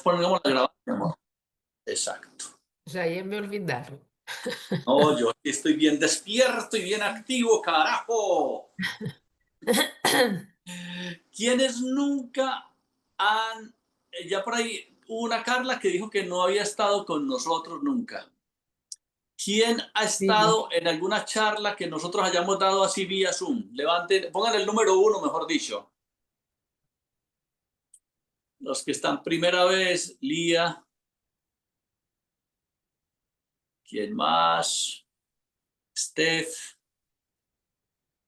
pongamos la grabación, mi amor. Exacto. Já ia me olvidar. No, yo aquí estoy bien despierto y bien activo, carajo. ¿Quiénes nunca han, ya por ahí hubo una Carla que dijo que no había estado con nosotros nunca? ¿Quién ha Sí. estado en alguna charla que nosotros hayamos dado así vía Zoom? Levanten, pongan el número uno, mejor dicho. Los que están primera vez, Lía. ¿Quién más? Steph.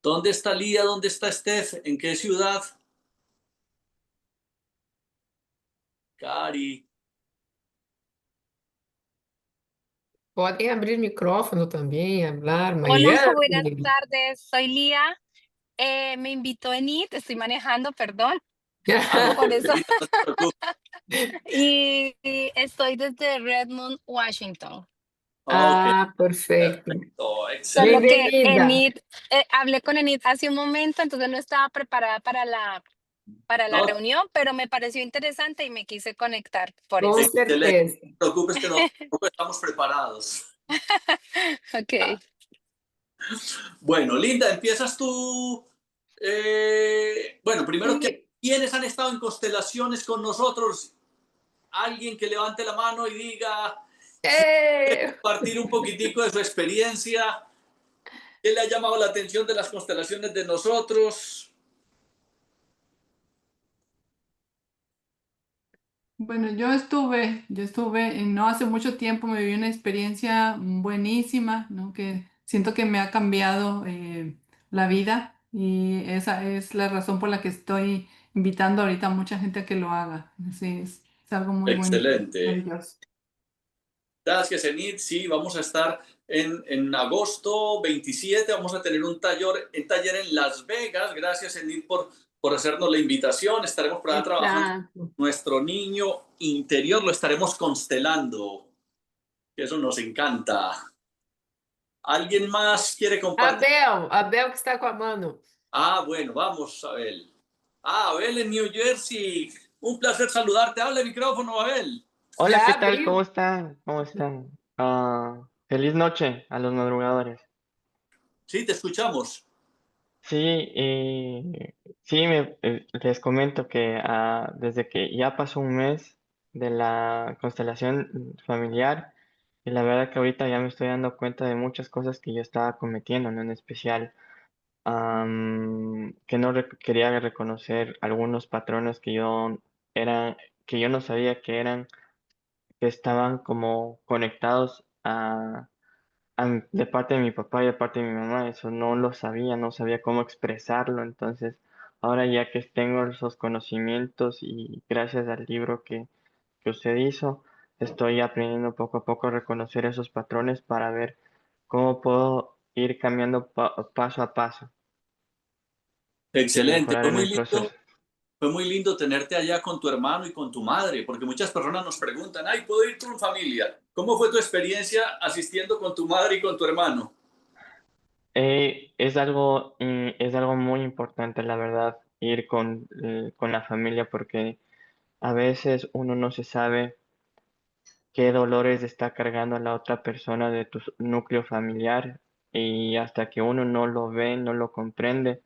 ¿Dónde está Lía? ¿Dónde está Steph? ¿En qué ciudad? Cari. Podem abrir micrófono também, hablar. Hola, Maria, buenas tardes. Soy Lía. Me invitó Enid, estoy manejando, perdón, Ah, no, por eso. no te preocupes. Y estoy desde Redmond, Washington. Ok, Ah, perfeito. perfecto, excelente. Solo que Bem-vinda. Enid, hablé con Enid hace un momento, entonces no estaba preparada para la No, reunión, pero me pareció interesante y me quise conectar por Com eso. excelente. certeza. No te preocupes que nosotros estamos preparados. Ok. Bueno, Linda, empiezas tú. Bueno, primero, ¿quiénes han estado en constelaciones con nosotros? Alguien que levante la mano y diga, compartir un poquitico de su experiencia. ¿Qué le ha llamado la atención de las constelaciones de nosotros? Bueno, yo estuve, no hace mucho tiempo me viví una experiencia buenísima, ¿no? Que siento que me ha cambiado la vida y esa es la razón por la que estoy invitando ahorita a mucha gente a que lo haga. Sí, es algo muy bonito, Excelente. maravilloso. Gracias, Enid. Sí, vamos a estar en agosto 27. Vamos a tener un taller en Las Vegas. Gracias, Enid, por hacernos la invitación. Estaremos por allá trabajando. Exato. Nuestro niño interior lo estaremos constelando. Eso nos encanta. ¿Alguien más quiere compartir? Abel que está com a mano. Ah, bueno, vamos, Abel. Ah, Abel en New Jersey. Un placer saludarte. Habla el micrófono, Abel. Hola, Já ¿qué tal? ¿Cómo abriu? están? ¿Cómo están? Feliz noche a los madrugadores. Sí, te escuchamos. Sí, sí, les comento que desde que ya pasó un mes de la constelación familiar, y la verdad que ahorita ya me estoy dando cuenta de muchas cosas que yo estaba cometiendo, ¿no? En especial que no quería reconocer algunos patrones eran, que yo no sabía que eran, que estaban como conectados de parte de mi papá y de parte de mi mamá. Eso no lo sabía, no sabía cómo expresarlo. Entonces, ahora ya que tengo esos conocimientos y gracias al libro que usted hizo, estoy aprendiendo poco a poco a reconocer esos patrones para ver cómo puedo ir cambiando paso a paso y Excelente. mejorar en el proceso. Fue muy lindo tenerte allá con tu hermano y con tu madre, porque muchas personas nos preguntan, ay, ¿puedo ir con familia? ¿Cómo fue tu experiencia asistiendo con tu madre y con tu hermano? Es algo muy importante, la verdad, ir con la familia porque a veces uno no se sabe qué dolores está cargando la otra persona de tu núcleo familiar y hasta que uno no lo ve, no lo comprende,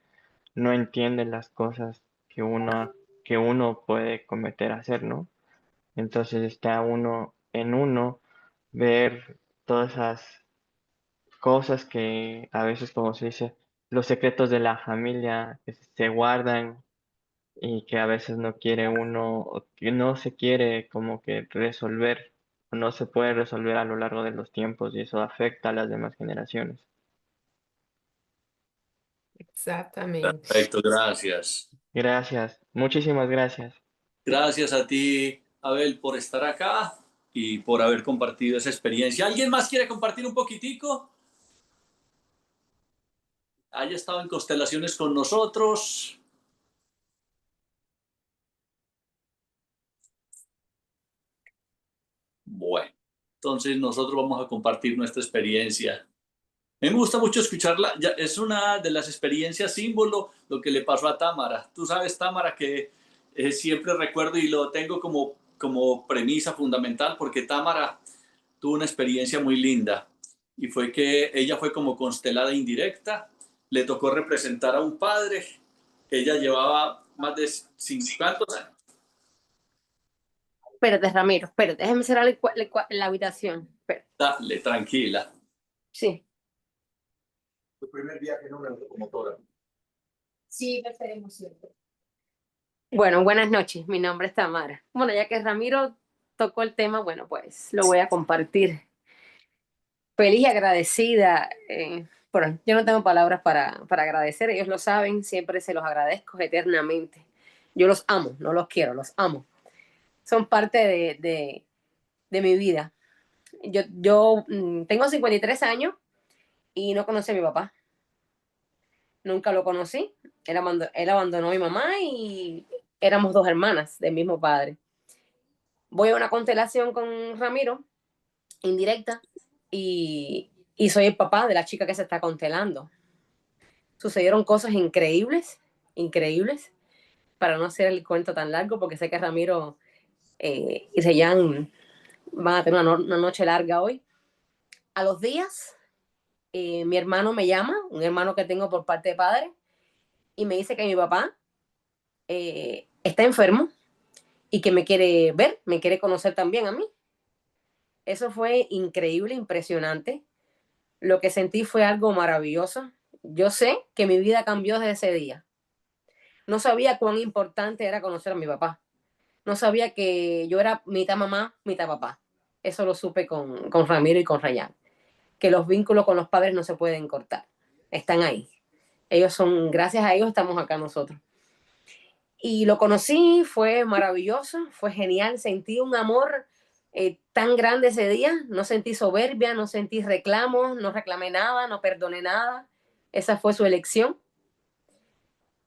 no entiende las cosas que uno puede cometer hacer, ¿no? Entonces está uno ver todas esas cosas que a veces, como se dice, los secretos de la familia que se guardan y que a veces no quiere uno, o que no se quiere como que resolver, o no se puede resolver a lo largo de los tiempos y eso afecta a las demás generaciones. Exatamente. Perfecto, gracias. Gracias, muchísimas gracias. Gracias a ti, Abel, por estar acá y por haber compartido esa experiencia. ¿Alguien más quiere compartir un poquitico? ¿Haya estado en constelaciones con nosotros? Bueno, entonces nosotros vamos a compartir nuestra experiencia. A mí me gusta mucho escucharla. Es una de las experiencias símbolo lo que le pasó a Támara. Tú sabes, Támara, que siempre recuerdo y lo tengo como premisa fundamental, porque Tamara tuvo una experiencia muy linda y fue que ella fue como constelada indirecta, le tocó representar a un padre, ella llevaba más de 50 años. Espérate, Ramiro, espérate, déjame cerrar la habitación. Espérate. Dale, tranquila. Sí. Tu primer viaje en una locomotora. Sí, preferimos siempre. Bueno, buenas noches, mi nombre es Tamara. Bueno, ya que Ramiro tocó el tema, bueno, pues lo voy a compartir. Feliz y agradecida. Bueno, yo no tengo palabras para agradecer, ellos lo saben, siempre se los agradezco eternamente. Yo los amo, no los quiero, los amo. Son parte de mi vida. Yo tengo 53 años y no conocí a mi papá. Nunca lo conocí. Él abandonó a mi mamá y éramos dos hermanas del mismo padre. Voy a una constelación con Ramiro, indirecta, y soy el papá de la chica que se está constelando. Sucedieron cosas increíbles, increíbles, para no hacer el cuento tan largo, porque sé que Ramiro y Reyán van a tener una noche larga hoy. A los días, mi hermano me llama, un hermano que tengo por parte de padre, y me dice que mi papá está enfermo y que me quiere ver, me quiere conocer también a mí. Eso fue increíble, impresionante. Lo que sentí fue algo maravilloso. Yo sé que mi vida cambió desde ese día. No sabía cuán importante era conocer a mi papá. No sabía que yo era mitad mamá, mitad papá. Eso lo supe con Ramiro y con Rayán. Que los vínculos con los padres no se pueden cortar. Están ahí. Ellos son, gracias a ellos estamos acá nosotros. Y lo conocí, fue maravilloso, fue genial. Sentí un amor tan grande ese día. No sentí soberbia, no sentí reclamos, no reclamé nada, no perdoné nada. Esa fue su elección.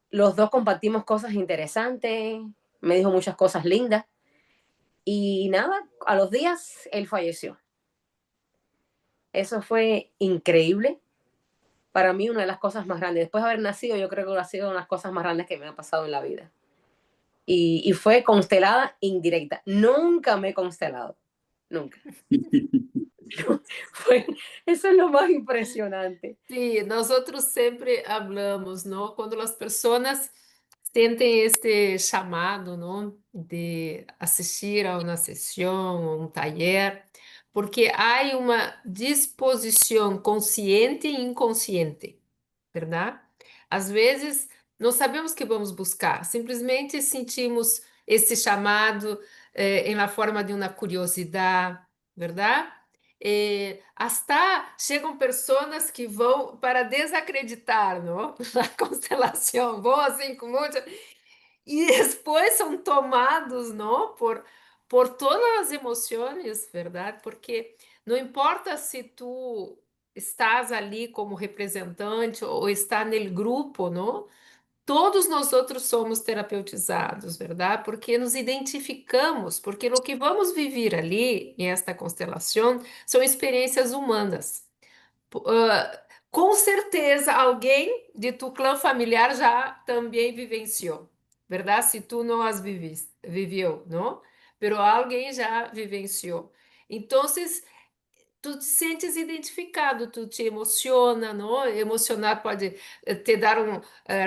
Los dos compartimos cosas interesantes, me dijo muchas cosas lindas. Y nada, a los días él falleció. Eso fue increíble. Para mí una de las cosas más grandes. Después de haber nacido, yo creo que ha sido una de las cosas más grandes que me han pasado en la vida. Y fue constelada indirecta. Nunca me he constelado. Nunca. Eso es lo más impresionante. Sí, nosotros siempre hablamos, ¿no? Cuando las personas sienten este llamado, ¿no? De asistir a una sesión o un taller, porque hay una disposición consciente e inconsciente, ¿verdad? Às vezes não sabemos o que vamos buscar, simplesmente sentimos esse chamado em la forma de uma curiosidade, ¿verdad? Hasta chegam pessoas que vão para desacreditar, não? Na constelação, vão assim com muito... E depois são tomados, não? Por todas as emoções, verdade? Porque não importa se tu estás ali como representante ou está no grupo, não? Todos nós outros somos terapeutizados, verdade? Porque nos identificamos, porque o que vamos viver ali, em esta constelação, são experiências humanas. Com certeza, alguém de tu clã familiar já também vivenciou, verdade? Se tu não as viveu, não? Pero alguém já vivenciou. Então, tu te sentes identificado, tu te emociona, não? Emocionar pode te dar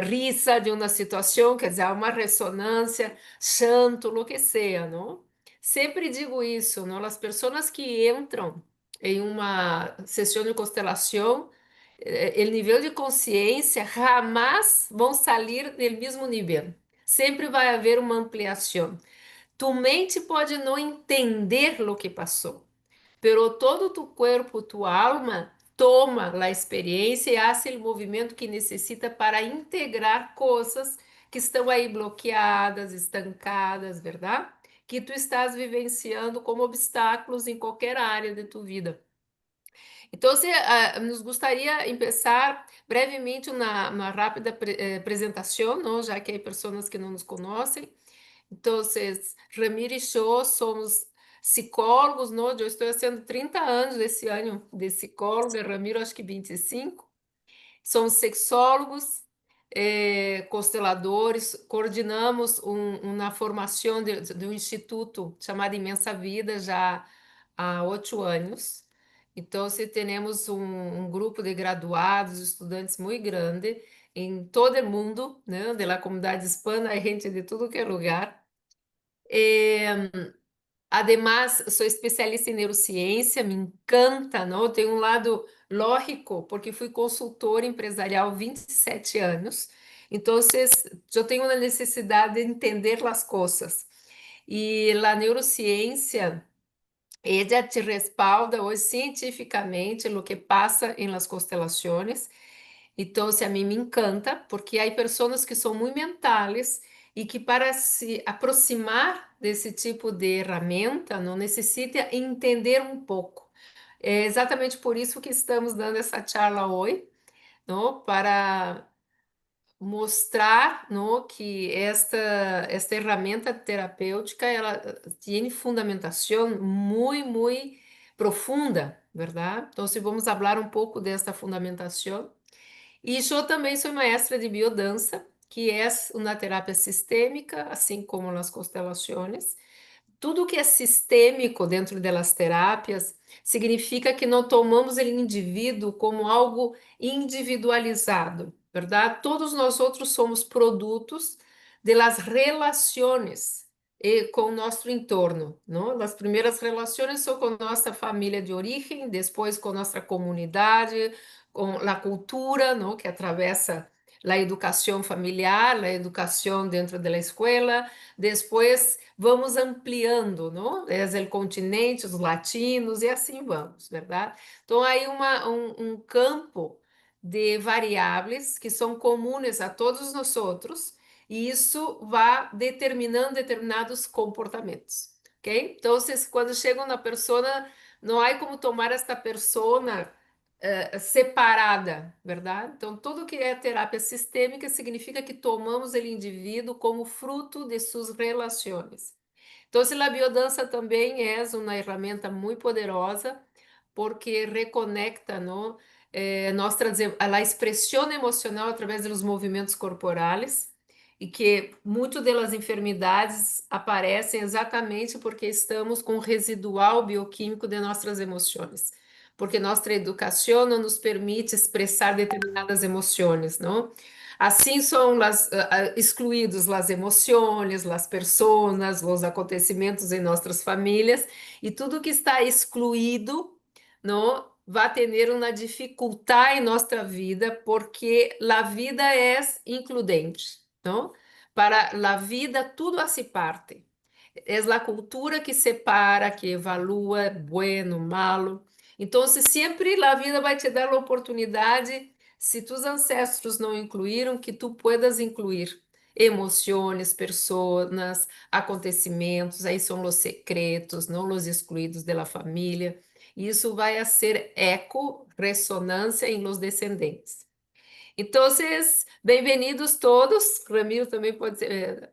risa de uma situação, quer dizer, uma ressonância, chanto, lo que seja, não? Sempre digo isso, não? As pessoas que entram em uma sessão de constelação, o nível de consciência jamais vão sair do mesmo nível. Sempre vai haver uma ampliação. Tu mente pode não entender o que passou, pero todo tu corpo, tu alma toma a experiência e hace o movimento que necessita para integrar coisas que estão aí bloqueadas, estancadas, verdade? Que tu estás vivenciando como obstáculos em qualquer área de tu vida. Então, nos gostaria de começar brevemente uma rápida apresentação, não? Já que há pessoas que não nos conhecem. Então, Ramiro e eu somos psicólogos, não? Eu estou fazendo 30 anos esse ano de psicóloga, Ramiro acho que 25. Somos sexólogos, consteladores, coordenamos uma formação de um instituto chamado Imensa Vida já há 8 anos. Então, se temos um grupo de graduados, estudantes muito grande em todo o mundo, né, da comunidade hispana, é gente de tudo que é lugar. Además, sou especialista em neurociência, me encanta, não? Tenho um lado lógico, porque fui consultora empresarial 27 anos, então eu tenho uma necessidade de entender as coisas. E a neurociência, ella te respalda hoje cientificamente o que passa em las constelações. Então, a mim me encanta, porque há pessoas que são muito mentais e que para se aproximar desse tipo de ferramenta não necessita entender um pouco. É exatamente por isso que estamos dando essa charla hoje, não? Para mostrar, não, que esta ferramenta terapêutica ela tem fundamentação muito profunda, verdade? Então, se vamos falar um pouco desta fundamentação. E eu também sou maestra de biodança, que é uma terapia sistêmica, assim como nas constelações. Tudo que é sistêmico dentro das terapias significa que não tomamos o indivíduo como algo individualizado, verdade? Todos nós outros somos produtos das relações com o nosso entorno, não? As primeiras relações são com nossa família de origem, depois com nossa comunidade, com a cultura, não? Que atravessa a educação familiar, a educação dentro da escola, depois vamos ampliando, não? É o continente, os latinos, e assim vamos, verdade? Então, aí um campo de variáveis que são comuns a todos nós outros, e isso vai determinando determinados comportamentos, ok? Então, quando chega uma pessoa, não há como tomar esta pessoa separada, verdade? Então, tudo que é terapia sistêmica significa que tomamos o indivíduo como fruto de suas relações. Então, a biodança também é uma ferramenta muito poderosa, porque reconecta, não? Nós trazemos a expressão emocional através dos movimentos corporais, e que muitas das enfermidades aparecem exatamente porque estamos com o residual bioquímico de nossas emoções, porque nossa educação não nos permite expressar determinadas emoções, não? Assim são excluídos as emoções, as pessoas, os acontecimentos em nossas famílias, e tudo que está excluído, não, vai ter uma dificuldade em nossa vida, porque a vida é includente, não? Para a vida tudo hace parte. É a cultura que separa, que evalua, bueno, malo. Então, sempre a vida vai te dar a oportunidade, se tus ancestros não incluíram, que tu puedas incluir emoções, pessoas, acontecimentos, aí são os secretos, não os excluídos da família. Isso vai a ser eco, ressonância em los descendentes. Então, bem-vindos todos. Ramiro também pode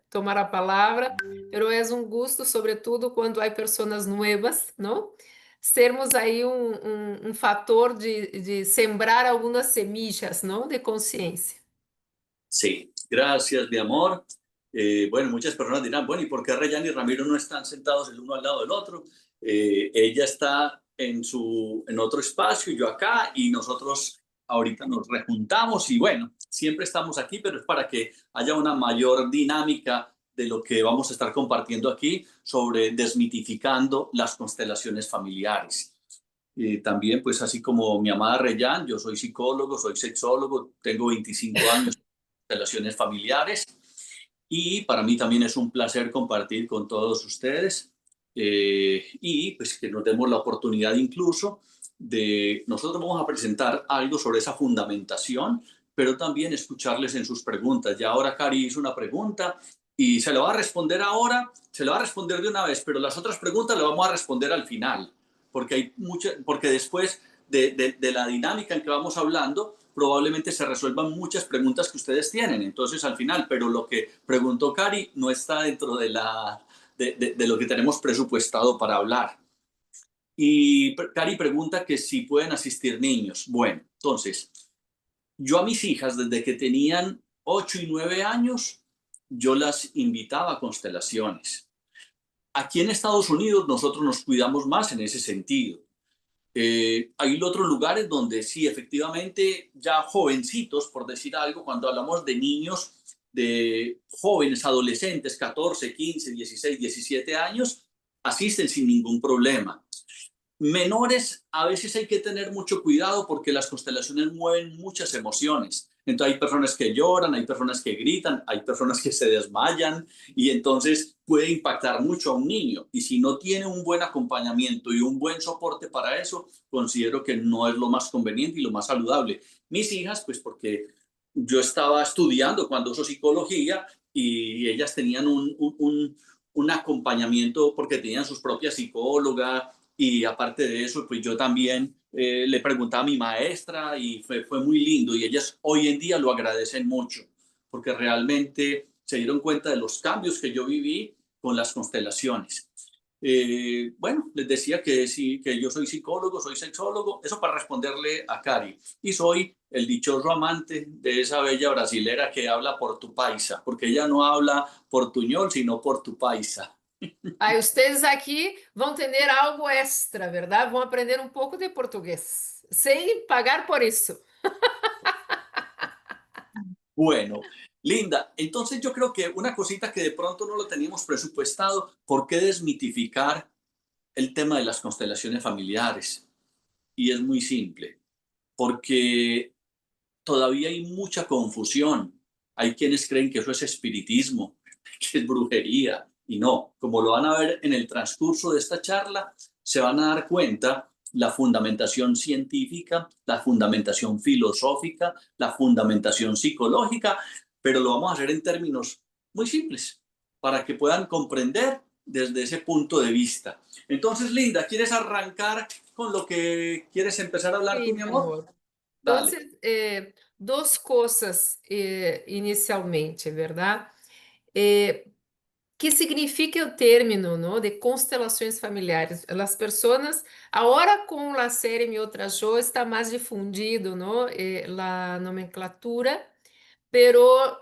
tomar a palavra, mas é um gosto, sobretudo quando há pessoas novas, não? Sermos aí um fator de sembrar algumas semillas, não? De consciência. Sí, gracias, mi amor. Bueno, muchas personas dirán, bueno, ¿y por qué Rayán y Ramiro no están sentados el uno al lado del otro? Ella está en otro espacio, yo acá, y nosotros ahorita nos rejuntamos y bueno, siempre estamos aquí, pero es para que haya una mayor dinámica de lo que vamos a estar compartiendo aquí sobre desmitificando las constelaciones familiares. También, pues así como mi amada Rayán, yo soy psicólogo, soy sexólogo, tengo 25 años de relaciones familiares y para mí también es un placer compartir con todos ustedes y pues que nos demos la oportunidad incluso nosotros vamos a presentar algo sobre esa fundamentación, pero también escucharles en sus preguntas. Ya ahora Cari hizo una pregunta y se lo va a responder ahora, se lo va a responder de una vez, pero las otras preguntas le vamos a responder al final, porque después de la dinámica en que vamos hablando, probablemente se resuelvan muchas preguntas que ustedes tienen, entonces al final, pero lo que preguntó Cari no está dentro de lo que tenemos presupuestado para hablar. Y Cari pregunta que si pueden asistir niños. Bueno, entonces, yo a mis hijas, desde que tenían 8 y 9 años, yo las invitaba a constelaciones. Aquí en Estados Unidos nosotros nos cuidamos más en ese sentido. Hay otros lugares donde sí, efectivamente, ya jovencitos, por decir algo, cuando hablamos de niños, de jóvenes, adolescentes, 14, 15, 16, 17 años, asisten sin ningún problema. Menores, a veces hay que tener mucho cuidado porque las constelaciones mueven muchas emociones. Entonces hay personas que lloran, hay personas que gritan, hay personas que se desmayan y entonces puede impactar mucho a un niño. Y si no tiene un buen acompañamiento y un buen soporte para eso, considero que no es lo más conveniente y lo más saludable. Mis hijas, pues porque yo estaba estudiando cuando uso psicología y ellas tenían un acompañamiento porque tenían sus propias psicólogas y aparte de eso, pues yo también le preguntaba a mi maestra y fue muy lindo y ellas hoy en día lo agradecen mucho porque realmente se dieron cuenta de los cambios que yo viví con las constelaciones. Bueno, les decía que sí, que yo soy psicólogo, soy sexólogo, eso para responderle a Cari. Y soy el dichoso amante de esa bella brasilera que habla por tu paisa, porque ella no habla portuñol, sino por tu paisa. Aí vocês aqui vão ter algo extra, verdade? Vão aprender um pouco de português, sem pagar por isso. Bueno, Linda, entonces yo creo que una cosita que de pronto no lo teníamos presupuestado, ¿por qué desmitificar el tema de las constelaciones familiares? Y es muy simple, porque todavía hay mucha confusión. Hay quienes creen que eso es espiritismo, que es brujería, y no, como lo van a ver en el transcurso de esta charla, se van a dar cuenta la fundamentación científica, la fundamentación filosófica, la fundamentación psicológica, pero lo vamos a hacer en términos muy simples para que puedan comprender desde ese punto de vista. Entonces, Linda, ¿quieres arrancar con lo que quieres empezar a hablar tú, Sim, mi meu amor? amor. Dale. Então, duas coisas inicialmente, verdade? Que significa o término, ¿no? De constelações familiares. As pessoas, agora com a série Mi Otra Yo está mais difundido, ¿no? A nomenclatura, pero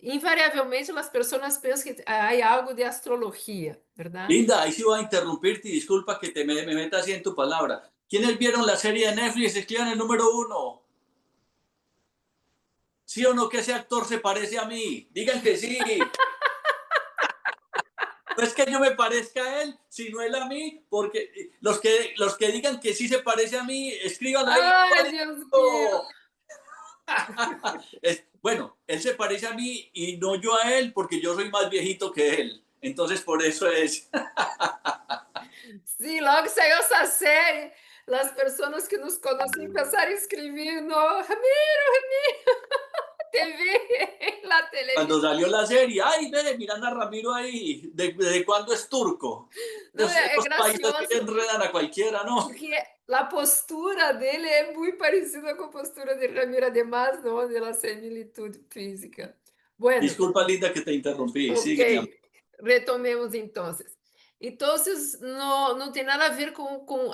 invariavelmente as pessoas pensam que há algo de astrologia, verdade? Linda, ahí sí voy a interrumpirte y disculpa que me meta así en tu palabra. ¿Quiénes vieron la serie de Netflix? Escriban el número 1. ¿Sí o no que ese actor se parece a mí? Digan que sí. No es que yo me parezca a él, sino él a mí, porque los que digan que sí se parece a mí, escriban ahí. Ai, Deus mío! Bueno, él se parece a mí y no yo a él, porque yo soy más viejito que él. Entonces, por eso es. Sim, logo saiu essa série, as pessoas que nos conhecem pensaram em escrever no Ramiro, TV, la Cuando televisión. salió la serie, ay, ve, miran a Ramiro ahí, ¿de cuándo es turco? Não, é Esos países que gracioso, enredan a cualquiera, ¿no? porque a postura dele é muito parecida com a postura de Ramiro, además, não, de la similitud física. Bueno, Disculpa, Linda, que te interrumpí. Sigue, mi amor. ok, retomemos então. Então, não tem nada a ver com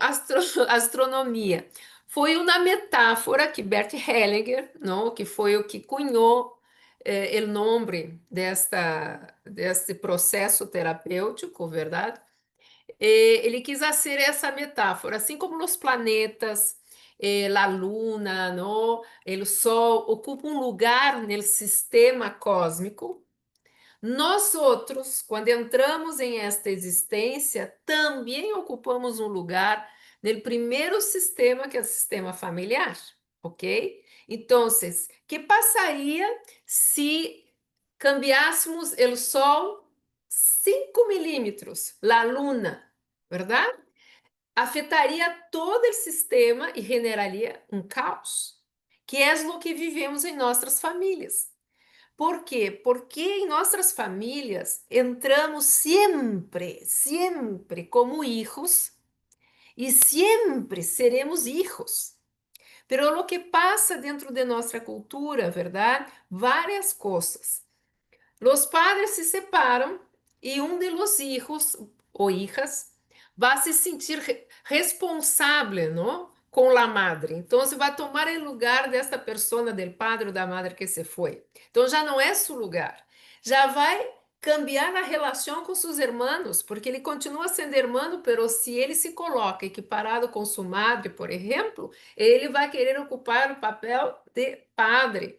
astronomia. Foi uma metáfora que Bert Hellinger, não, que foi o que cunhou o nome deste processo terapêutico, verdade? Ele quis fazer essa metáfora, assim como os planetas, a Luna, não, o Sol ocupam um lugar no sistema cósmico. Nós outros, quando entramos em esta existência, também ocupamos um lugar no primeiro sistema, que é o sistema familiar, ok? Então, que passaria se cambiássemos o Sol 5 milímetros, a Luna, verdade? Afetaria todo o sistema e generaria um caos, que é o que vivemos em nossas famílias. ¿Por quê? Porque em nossas famílias entramos sempre, sempre como hijos e sempre seremos hijos. Pero lo que passa dentro de nossa cultura, verdade? Várias coisas. Los padres se separam e um de los hijos ou hijas vai se sentir responsável, não? com la madre. Então, você vai tomar o lugar desta persona, del padre ou da madre que se foi. Então, já não é seu lugar. Já vai cambiar a relação com seus irmãos, porque ele continua sendo irmão, pero se ele se coloca equiparado com sua madre, por exemplo, ele vai querer ocupar o papel de padre.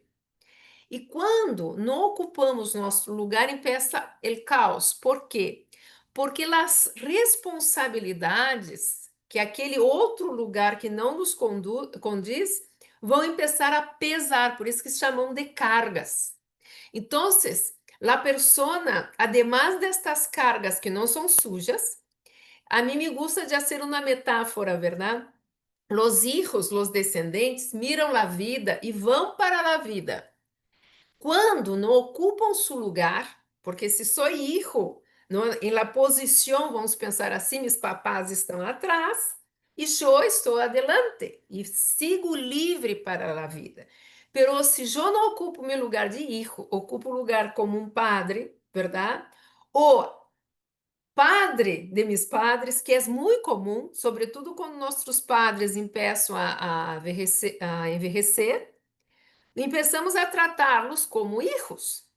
E quando não ocupamos nosso lugar, empieza o caos. Por quê? Porque as responsabilidades que aquele outro lugar que não nos condiz vão começar a pesar, por isso que se chamam de cargas. Então, a persona, además destas cargas que não são sujas, a mim me gusta de fazer uma metáfora, verdade? Los hijos, los descendentes, miram a vida e vão para a vida. Quando não ocupam seu lugar, porque se sou hijo, em la posição, vamos pensar assim, meus papás estão atrás e eu estou adelante e sigo livre para a vida. Pero se eu não ocupo meu lugar de hijo, ocupo o lugar como um padre, verdade? O padre de meus padres, que é muito comum, sobretudo quando nossos padres começam a envelhecer, começamos a tratá-los como hijos.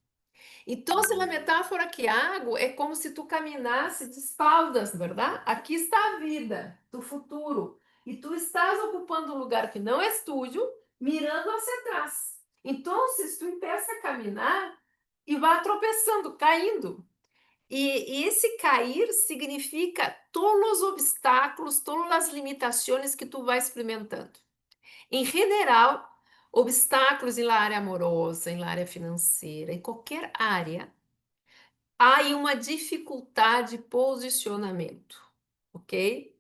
Então, a metáfora que hago é como se tu caminasse de espaldas, verdade? Aqui está a vida, do futuro, e tu estás ocupando um lugar que não é tuyo, mirando hacia atrás. Então, tu empieza a caminhar e vai tropeçando, caindo. E esse cair significa todos os obstáculos, todas as limitações que tu vai experimentando. Em geral, obstáculos em área amorosa, em área financeira, em qualquer área, há uma dificuldade de posicionamento, ok?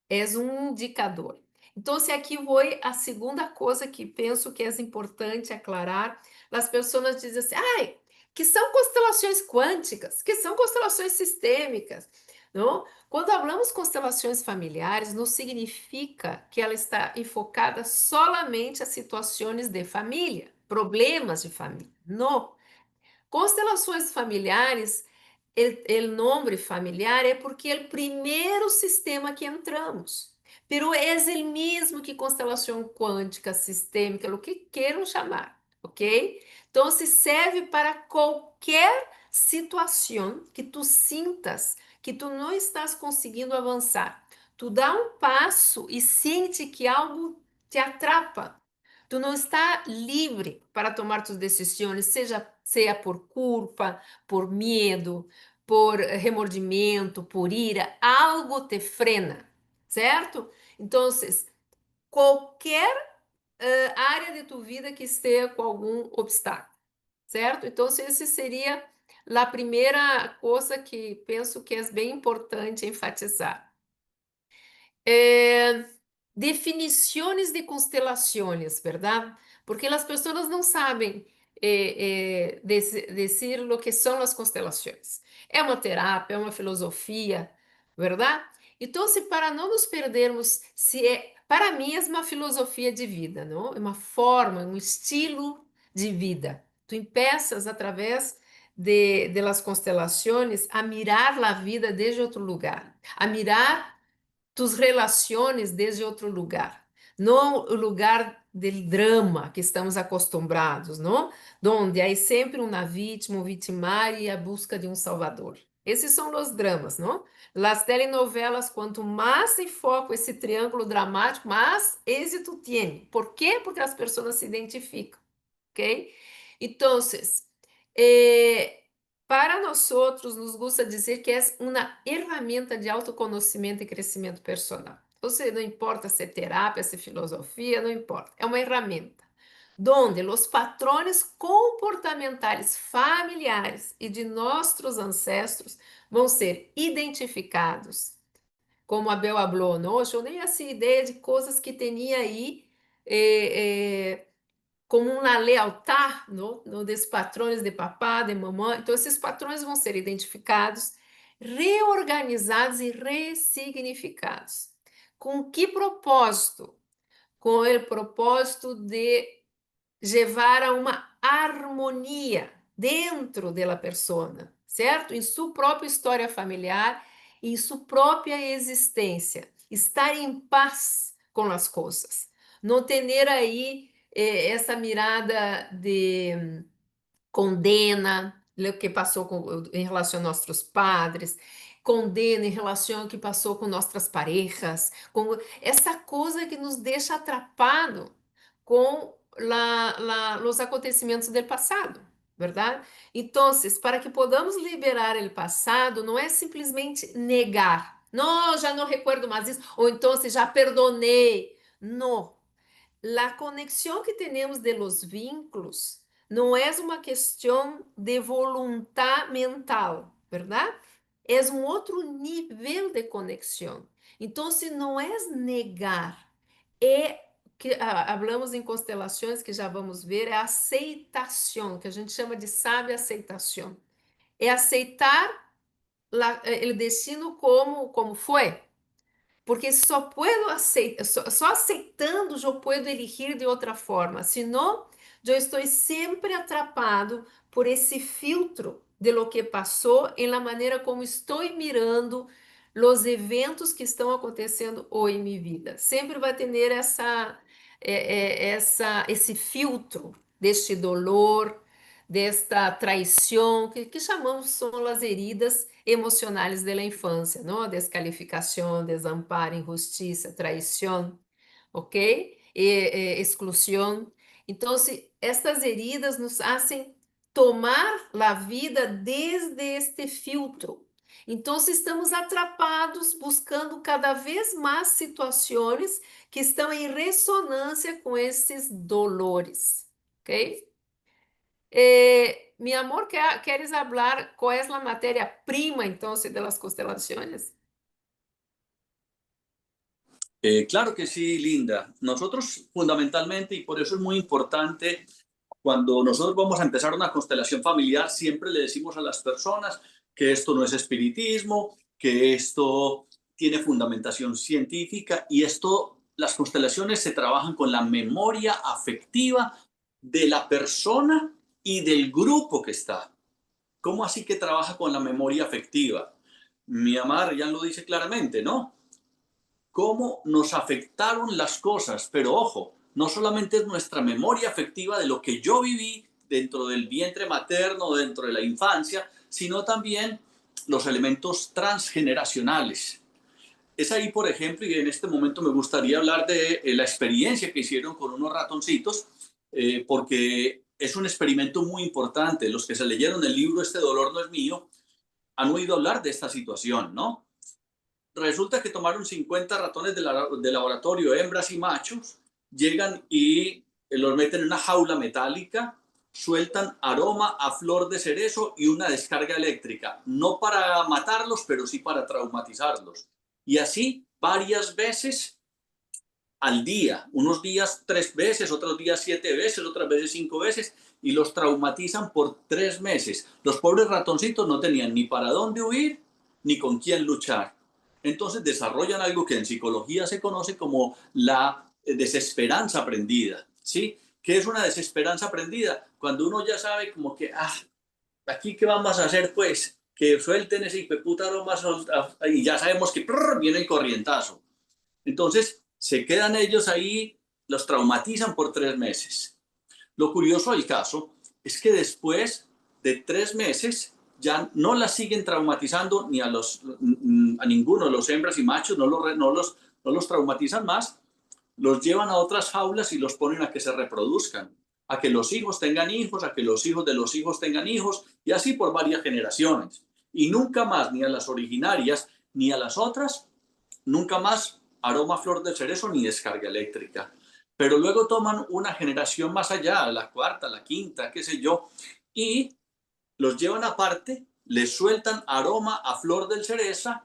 É um indicador. Então, se aqui vou a segunda coisa que penso que é importante aclarar, as pessoas dizem assim, ai, que são constelações quânticas, que são constelações sistêmicas, não? Quando falamos constelações familiares, não significa que ela está enfocada solamente a situações de família, problemas de família. Não. Constelações familiares, o nome familiar é porque é o primeiro sistema que entramos. Pero é o mesmo que constelação quântica, sistêmica, o que queiram chamar, ok? Então, se serve para qualquer situação que tu sintas que tu não estás conseguindo avançar. Tu dá um passo e sente que algo te atrapa. Tu não está livre para tomar tuas decisões, seja por culpa, por medo, por remordimento, por ira, algo te frena, certo? Então, qualquer área de tua vida que esteja com algum obstáculo, certo? Então, esse seria a primeira coisa que penso que é bem importante enfatizar. Definições de constelações, verdade? Porque as pessoas não sabem dizer o que são as constelações. É uma terapia, é uma filosofia, verdade? Então, se para não nos perdermos, para mim é uma filosofia de vida, não? É uma forma, um estilo de vida. Tu empeças através de las constelações a mirar a vida desde outro lugar, a mirar tus relações desde outro lugar, não o lugar do drama que estamos acostumados, não? Onde há sempre uma vítima, um vitimário e a busca de um salvador. Esses são os dramas, não? Las telenovelas, quanto mais se foca esse triângulo dramático, mais êxito tem. Por quê? Porque as pessoas se identificam, ok? Então, para nós outros, nos gusta dizer que é uma ferramenta de autoconhecimento e crescimento personal. Ou seja, não importa se é terapia, se é filosofia, não importa. É uma ferramenta onde os padrões comportamentais familiares e de nossos ancestros vão ser identificados. Como a Bel falou, não? Eu nem essa ideia de coisas que tinha aí como uma lealtad, no desses patrões de papá, de mamãe. Então, esses patrões vão ser identificados, reorganizados e ressignificados. Com que propósito? Com o propósito de levar a uma harmonia dentro da persona, certo? Em sua própria história familiar, em sua própria existência. Estar em paz com as coisas. Não ter aí essa mirada de condena o que passou em relação a nossos padres, condena em relação ao que passou com nossas parejas, com essa coisa que nos deixa atrapado com os acontecimentos do passado, verdade? Então, para que podamos liberar o passado, não é simplesmente negar, não, já não recuerdo mais isso, ou então já perdonei. Não. A conexão que temos de los vínculos não é uma questão de voluntade mental, verdade? É um outro nível de conexão. Então, se não é negar, é que hablamos em constelações que já vamos ver, é a aceitação, que a gente chama de sábia aceitação. É aceitar o destino como foi. Porque só puedo aceitar, só aceitando eu posso elegir de outra forma. Senão, eu estou sempre atrapado por esse filtro de lo que passou em la maneira como estou mirando os eventos que estão acontecendo hoje em minha vida. Sempre vai ter esse filtro deste dolor, desta traição, que chamamos são as heridas emocionais da infância, não? Descalificação, desamparo, injustiça, traição, ok? Exclusão. Então, estas heridas nos fazem tomar a vida desde este filtro. Então, estamos atrapados buscando cada vez mais situações que estão em ressonância com esses dolores, ok? Mi amor, ¿quieres hablar cuál es la materia prima entonces de las constelaciones? Claro que sí, Linda. Nosotros fundamentalmente, y por eso es muy importante, cuando nosotros vamos a empezar una constelación familiar, siempre le decimos a las personas que esto no es espiritismo, que esto tiene fundamentación científica y las constelaciones se trabajan con la memoria afectiva de la persona y del grupo que está. ¿Cómo así que trabaja con la memoria afectiva? Mi amar ya lo dice claramente, ¿no? Cómo nos afectaron las cosas, pero ojo, no solamente es nuestra memoria afectiva de lo que yo viví dentro del vientre materno, dentro de la infancia, sino también los elementos transgeneracionales. Es ahí, por ejemplo, y en este momento me gustaría hablar de la experiencia que hicieron con unos ratoncitos, porque es un experimento muy importante. Los que se leyeron el libro Este dolor no es mío han oído hablar de esta situación, ¿no? Resulta que tomaron 50 ratones de laboratorio, hembras y machos, llegan y los meten en una jaula metálica, sueltan aroma a flor de cerezo y una descarga eléctrica, no para matarlos, pero sí para traumatizarlos. Y así varias veces al día, unos días 3 veces, otros días 7 veces, otras veces 5 veces, y los traumatizan por 3 meses. Los pobres ratoncitos no tenían ni para dónde huir, ni con quién luchar. Entonces desarrollan algo que en psicología se conoce como la desesperanza aprendida, ¿sí? ¿Qué es una desesperanza aprendida? Cuando uno ya sabe como que, ¿aquí qué vamos a hacer pues? Que suelten ese hipeputa aroma y ya sabemos que viene el corrientazo. Entonces se quedan ellos ahí, los traumatizan por 3 meses. Lo curioso del caso es que después de 3 meses ya no las siguen traumatizando ni a ninguno de los hembras y machos, no los traumatizan más, los llevan a otras jaulas y los ponen a que se reproduzcan, a que los hijos tengan hijos, a que los hijos de los hijos tengan hijos, y así por varias generaciones. Y nunca más, ni a las originarias, ni a las otras, nunca más aroma flor de cerezo ni descarga eléctrica. Pero luego toman una generación más allá, la 4ª, la 5ª, qué sé yo, y los llevan aparte, les sueltan aroma a flor del cereza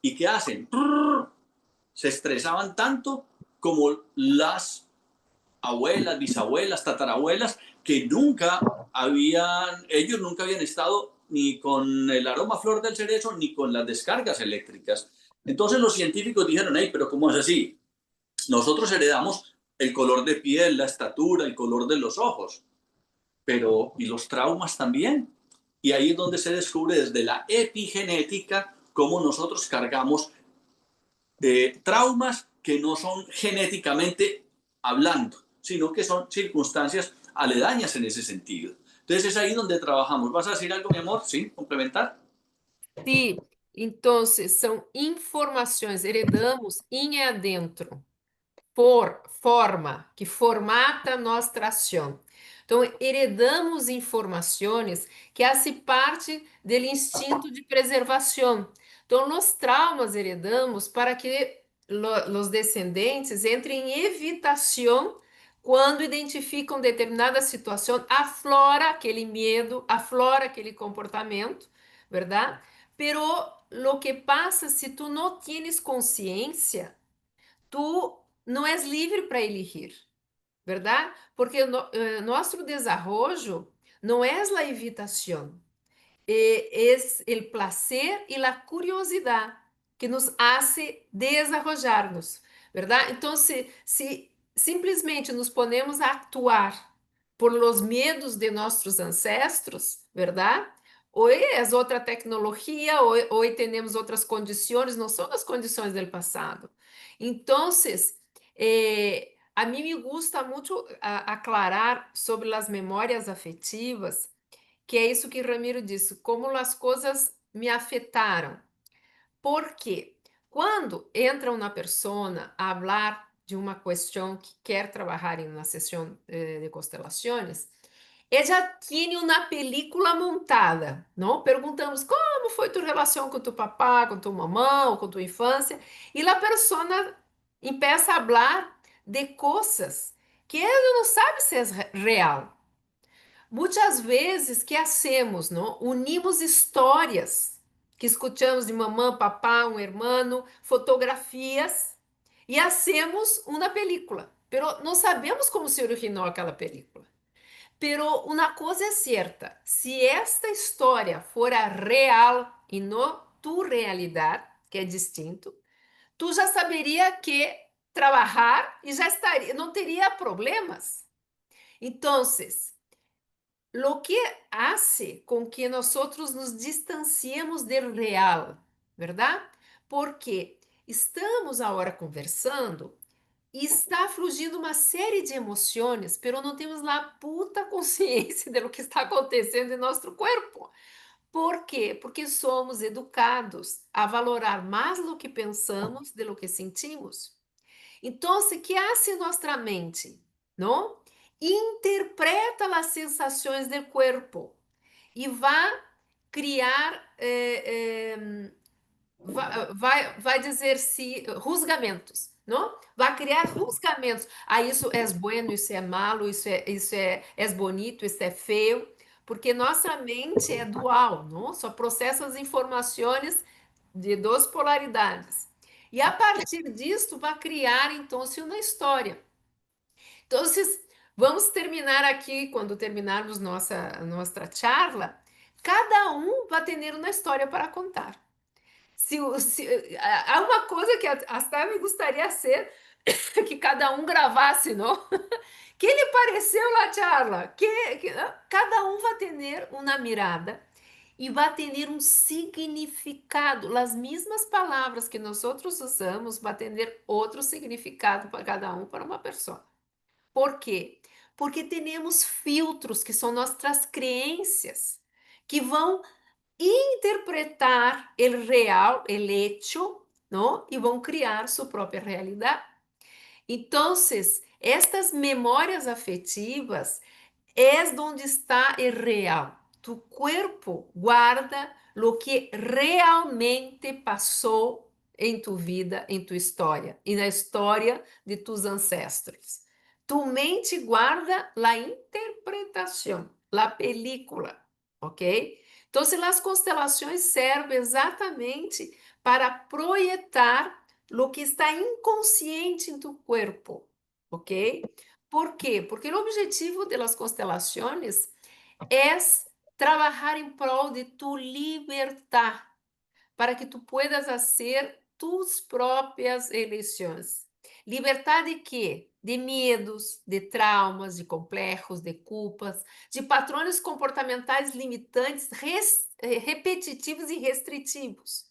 y ¿qué hacen? Se estresaban tanto como las abuelas, bisabuelas, tatarabuelas, que ellos nunca habían estado ni con el aroma a flor del cerezo ni con las descargas eléctricas. Entonces los científicos dijeron, pero ¿cómo es así? Nosotros heredamos el color de piel, la estatura, el color de los ojos, pero ¿y los traumas también? Y ahí es donde se descubre desde la epigenética cómo nosotros cargamos traumas que no son genéticamente hablando, sino que son circunstancias aledañas en ese sentido. Entonces es ahí donde trabajamos. ¿Vas a decir algo, mi amor? ¿Sí? ¿Complementar? Sim, então são informações, heredamos em adentro, por forma, que formata nossa ação. Então, heredamos informações que fazem parte do instinto de preservação. Então, os traumas heredamos para que os descendentes entrem em evitação quando identificam determinada situação, aflora aquele medo, aflora aquele comportamento, verdade? Pero lo que pasa se tu não tienes consciência, tu não és livre para elegir, verdade? Porque nosso desenvolvimento não é a evitação, é o prazer e a curiosidade que nos hace desenvolver-nos, verdade? Então, se simplesmente nos ponemos a actuar por los medos de nossos ancestros, verdade? Hoje é outra tecnologia, hoje temos outras condições, não são as condições do passado. Então, a mim me gusta muito aclarar sobre as memórias afetivas, que é isso que Ramiro disse, como as coisas me afetaram. Porque quando entra uma pessoa a falar de uma questão que quer trabalhar em uma sessão de constelações, ela já tem uma película montada, não? Perguntamos como foi tua relação com teu papá, com tua mamã, com tua infância, e a pessoa começa a falar de coisas que ela não sabe se é real. Muitas vezes, que hacemos, não? Unimos histórias que escutamos de mamã, papá, um irmão, fotografias, e hacemos uma película. Pero não sabemos como se originou aquela película. Pero uma coisa é certa, se esta história fora real e não tu realidade, que é distinto, tu já saberia que trabalhar e já estaria, não teria problemas. Então, lo que hace com que nós nos distanciemos do real, verdade? Porque estamos agora conversando e está fluindo uma série de emoções, pero não temos lá puta consciência do que está acontecendo em nosso corpo. Por quê? Porque somos educados a valorar mais do que pensamos do que sentimos. Então, o que hace nossa mente? Não? Interpreta as sensações do corpo e vai criar, vai dizer se rusgamentos, não? Vai criar rusgamentos. Ah, isso é bueno, isso é malo, isso é bonito, isso é feio, porque nossa mente é dual, não? Só processa as informações de duas polaridades. E a partir disso vai criar então uma história. Então, vamos terminar aqui, quando terminarmos nossa charla, cada um vai ter uma história para contar. Há uma coisa que até me gostaria ser que cada um gravasse, não? Que lhe pareceu na charla? Cada um vai ter uma mirada e vai ter um significado. As mesmas palavras que nós outros usamos vai ter outro significado para cada um, para uma pessoa. Por quê? Porque temos filtros, que são nossas crenças, que vão interpretar o real, o hecho, não? E vão criar sua própria realidade. Então, estas memórias afetivas é onde está o real. Tu corpo guarda o que realmente passou em tu vida, em tua história e na história de tus ancestros. Tu mente guarda a interpretação, a película, ok? Então, as constelações servem exatamente para projetar o que está inconsciente em tu corpo, ok? Por quê? Porque o objetivo das constelações é trabalhar em prol de tu libertar, para que tu puedas fazer tus próprias eleições. Libertar de quê? De medos, de traumas, de complexos, de culpas, de padrões comportamentais limitantes, repetitivos e restritivos.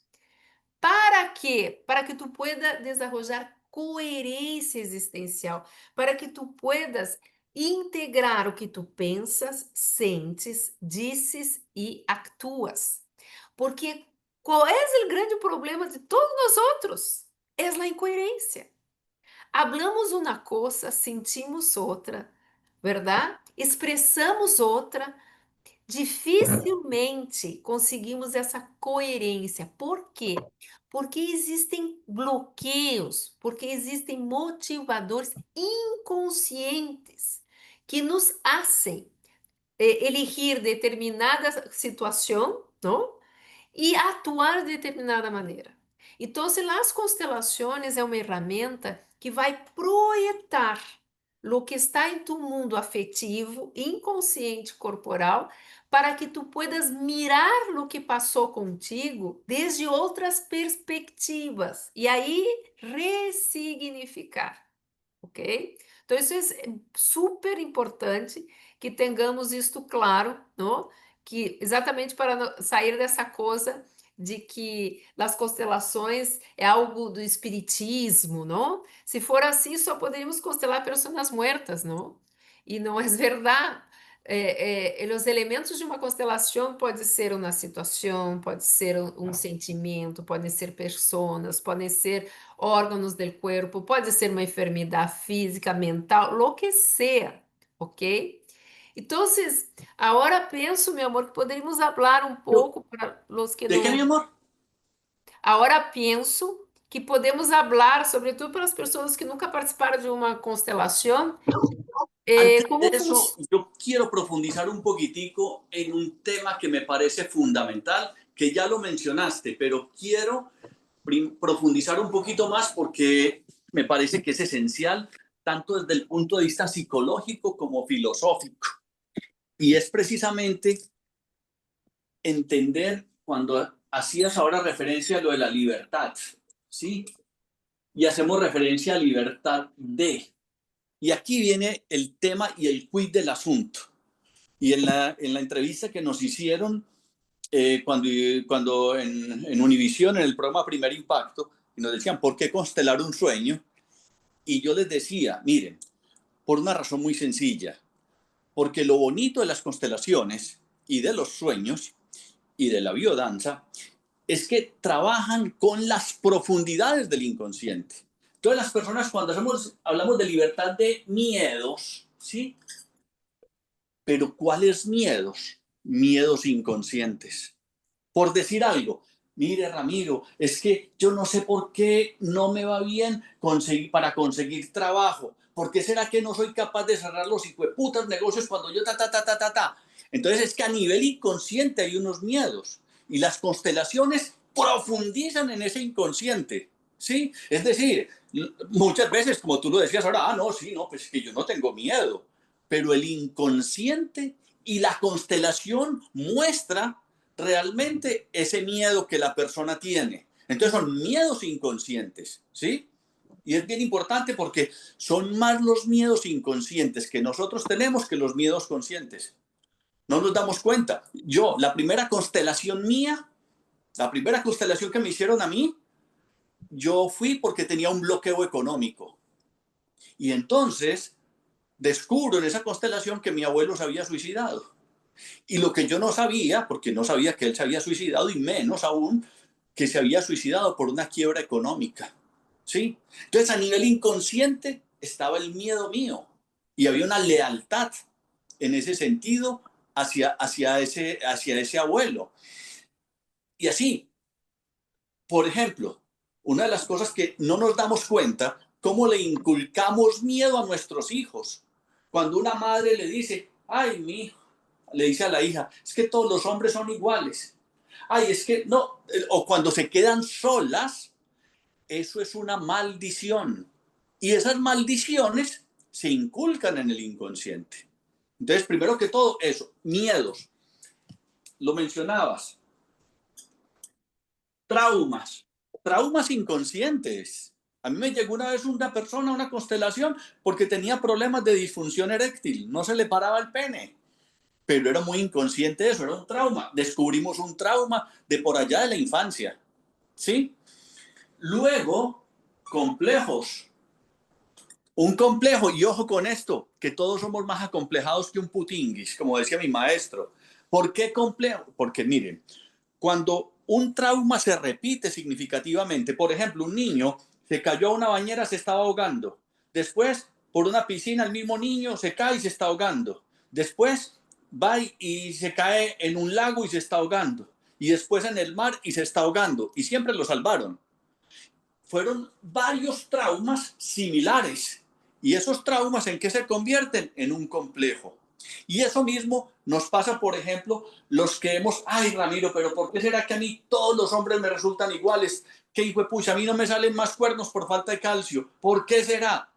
Para quê? Para que tu pueda desenvolver coerência existencial, para que tu puedas integrar o que tu pensas, sentes, dices e actúas. Porque qual é o grande problema de todos nós outros? É a incoerência. Hablamos uma coisa, sentimos outra, verdade? Expressamos outra, dificilmente conseguimos essa coerência. Por quê? Porque existem bloqueios, porque existem motivadores inconscientes que nos hacen elegir determinada situação, não? E atuar de determinada maneira. Então, as constelações é uma ferramenta que vai projetar o que está em tu mundo afetivo, inconsciente, corporal, para que tu puedas mirar o que passou contigo desde outras perspectivas e aí ressignificar, ok? Então, isso é super importante que tenhamos isto claro, não? Que exatamente para sair dessa coisa de que as constelações é algo do espiritismo, não? Se for assim, só poderíamos constelar pessoas muertas, não? E não é verdade. Os elementos de uma constelação pode ser uma situação, pode ser um sentimento, podem ser pessoas, podem ser órgãos do corpo, pode ser uma enfermidade física, mental, lo que seja, ok? Então, agora penso, meu amor, que poderíamos falar um pouco para os que ¿De qué, mi não. amor? Agora penso que podemos falar, sobretudo para as pessoas que nunca participaram de uma constelação, Antes de como eso, yo quiero profundizar un poquitico en un tema que me parece fundamental, que ya lo mencionaste, pero quiero profundizar un poquito más porque me parece que es esencial, tanto desde el punto de vista psicológico como filosófico. Y es precisamente entender cuando hacías ahora referencia a lo de la libertad, ¿sí? Y hacemos referencia a libertad de. Y aquí viene el tema y el quid del asunto. Y en la entrevista que nos hicieron cuando en Univisión, en el programa Primer Impacto, y nos decían, ¿por qué constelar un sueño? Y yo les decía, miren, por una razón muy sencilla, porque lo bonito de las constelaciones y de los sueños y de la biodanza es que trabajan con las profundidades del inconsciente. Todas las personas cuando hablamos de libertad de miedos, ¿sí? Pero ¿cuáles miedos? Miedos inconscientes. Por decir algo, mire Ramiro, es que yo no sé por qué no me va bien para conseguir trabajo. ¿Por qué será que no soy capaz de cerrar los hijueputas negocios cuando yo ta? Entonces es que a nivel inconsciente hay unos miedos y las constelaciones profundizan en ese inconsciente, ¿sí? Es decir, muchas veces, como tú lo decías ahora, no, pues es que yo no tengo miedo, pero el inconsciente y la constelación muestra realmente ese miedo que la persona tiene. Entonces son miedos inconscientes, ¿sí? Y es bien importante porque son más los miedos inconscientes que nosotros tenemos que los miedos conscientes. No nos damos cuenta. Yo, la primera constelación mía, la primera constelación que me hicieron a mí, yo fui porque tenía un bloqueo económico. Y entonces descubro en esa constelación que mi abuelo se había suicidado. Y lo que yo no sabía, porque no sabía que él se había suicidado, y menos aún que se había suicidado por una quiebra económica, ¿sí? Entonces, a nivel inconsciente estaba el miedo mío y había una lealtad en ese sentido hacia ese abuelo. Y así, por ejemplo, una de las cosas que no nos damos cuenta, cómo le inculcamos miedo a nuestros hijos. Cuando una madre le dice, ay, mi hijo, le dice a la hija, es que todos los hombres son iguales. Ay, es que no. O cuando se quedan solas, eso es una maldición. Y esas maldiciones se inculcan en el inconsciente. Entonces, primero que todo, eso, miedos. Lo mencionabas. Traumas inconscientes. A mí me llegó una vez una persona a una constelación porque tenía problemas de disfunción eréctil. No se le paraba el pene. Pero era muy inconsciente eso, era un trauma. Descubrimos un trauma de por allá de la infancia, ¿sí? Luego, complejos. Un complejo, y ojo con esto, que todos somos más acomplejados que un putinguis, como decía mi maestro. ¿Por qué complejo? Porque miren, cuando un trauma se repite significativamente, por ejemplo, un niño se cayó a una bañera, se estaba ahogando. Después, por una piscina, el mismo niño se cae y se está ahogando. Después, va y se cae en un lago y se está ahogando. Y después en el mar y se está ahogando. Y siempre lo salvaron. Fueron varios traumas similares. ¿Y esos traumas en qué se convierten? En un complejo. Y eso mismo nos pasa, por ejemplo, los que hemos, ay Ramiro, pero ¿por qué será que a mí todos los hombres me resultan iguales? ¿Qué hijo de pucha? A mí no me salen más cuernos por falta de calcio. ¿Por qué será?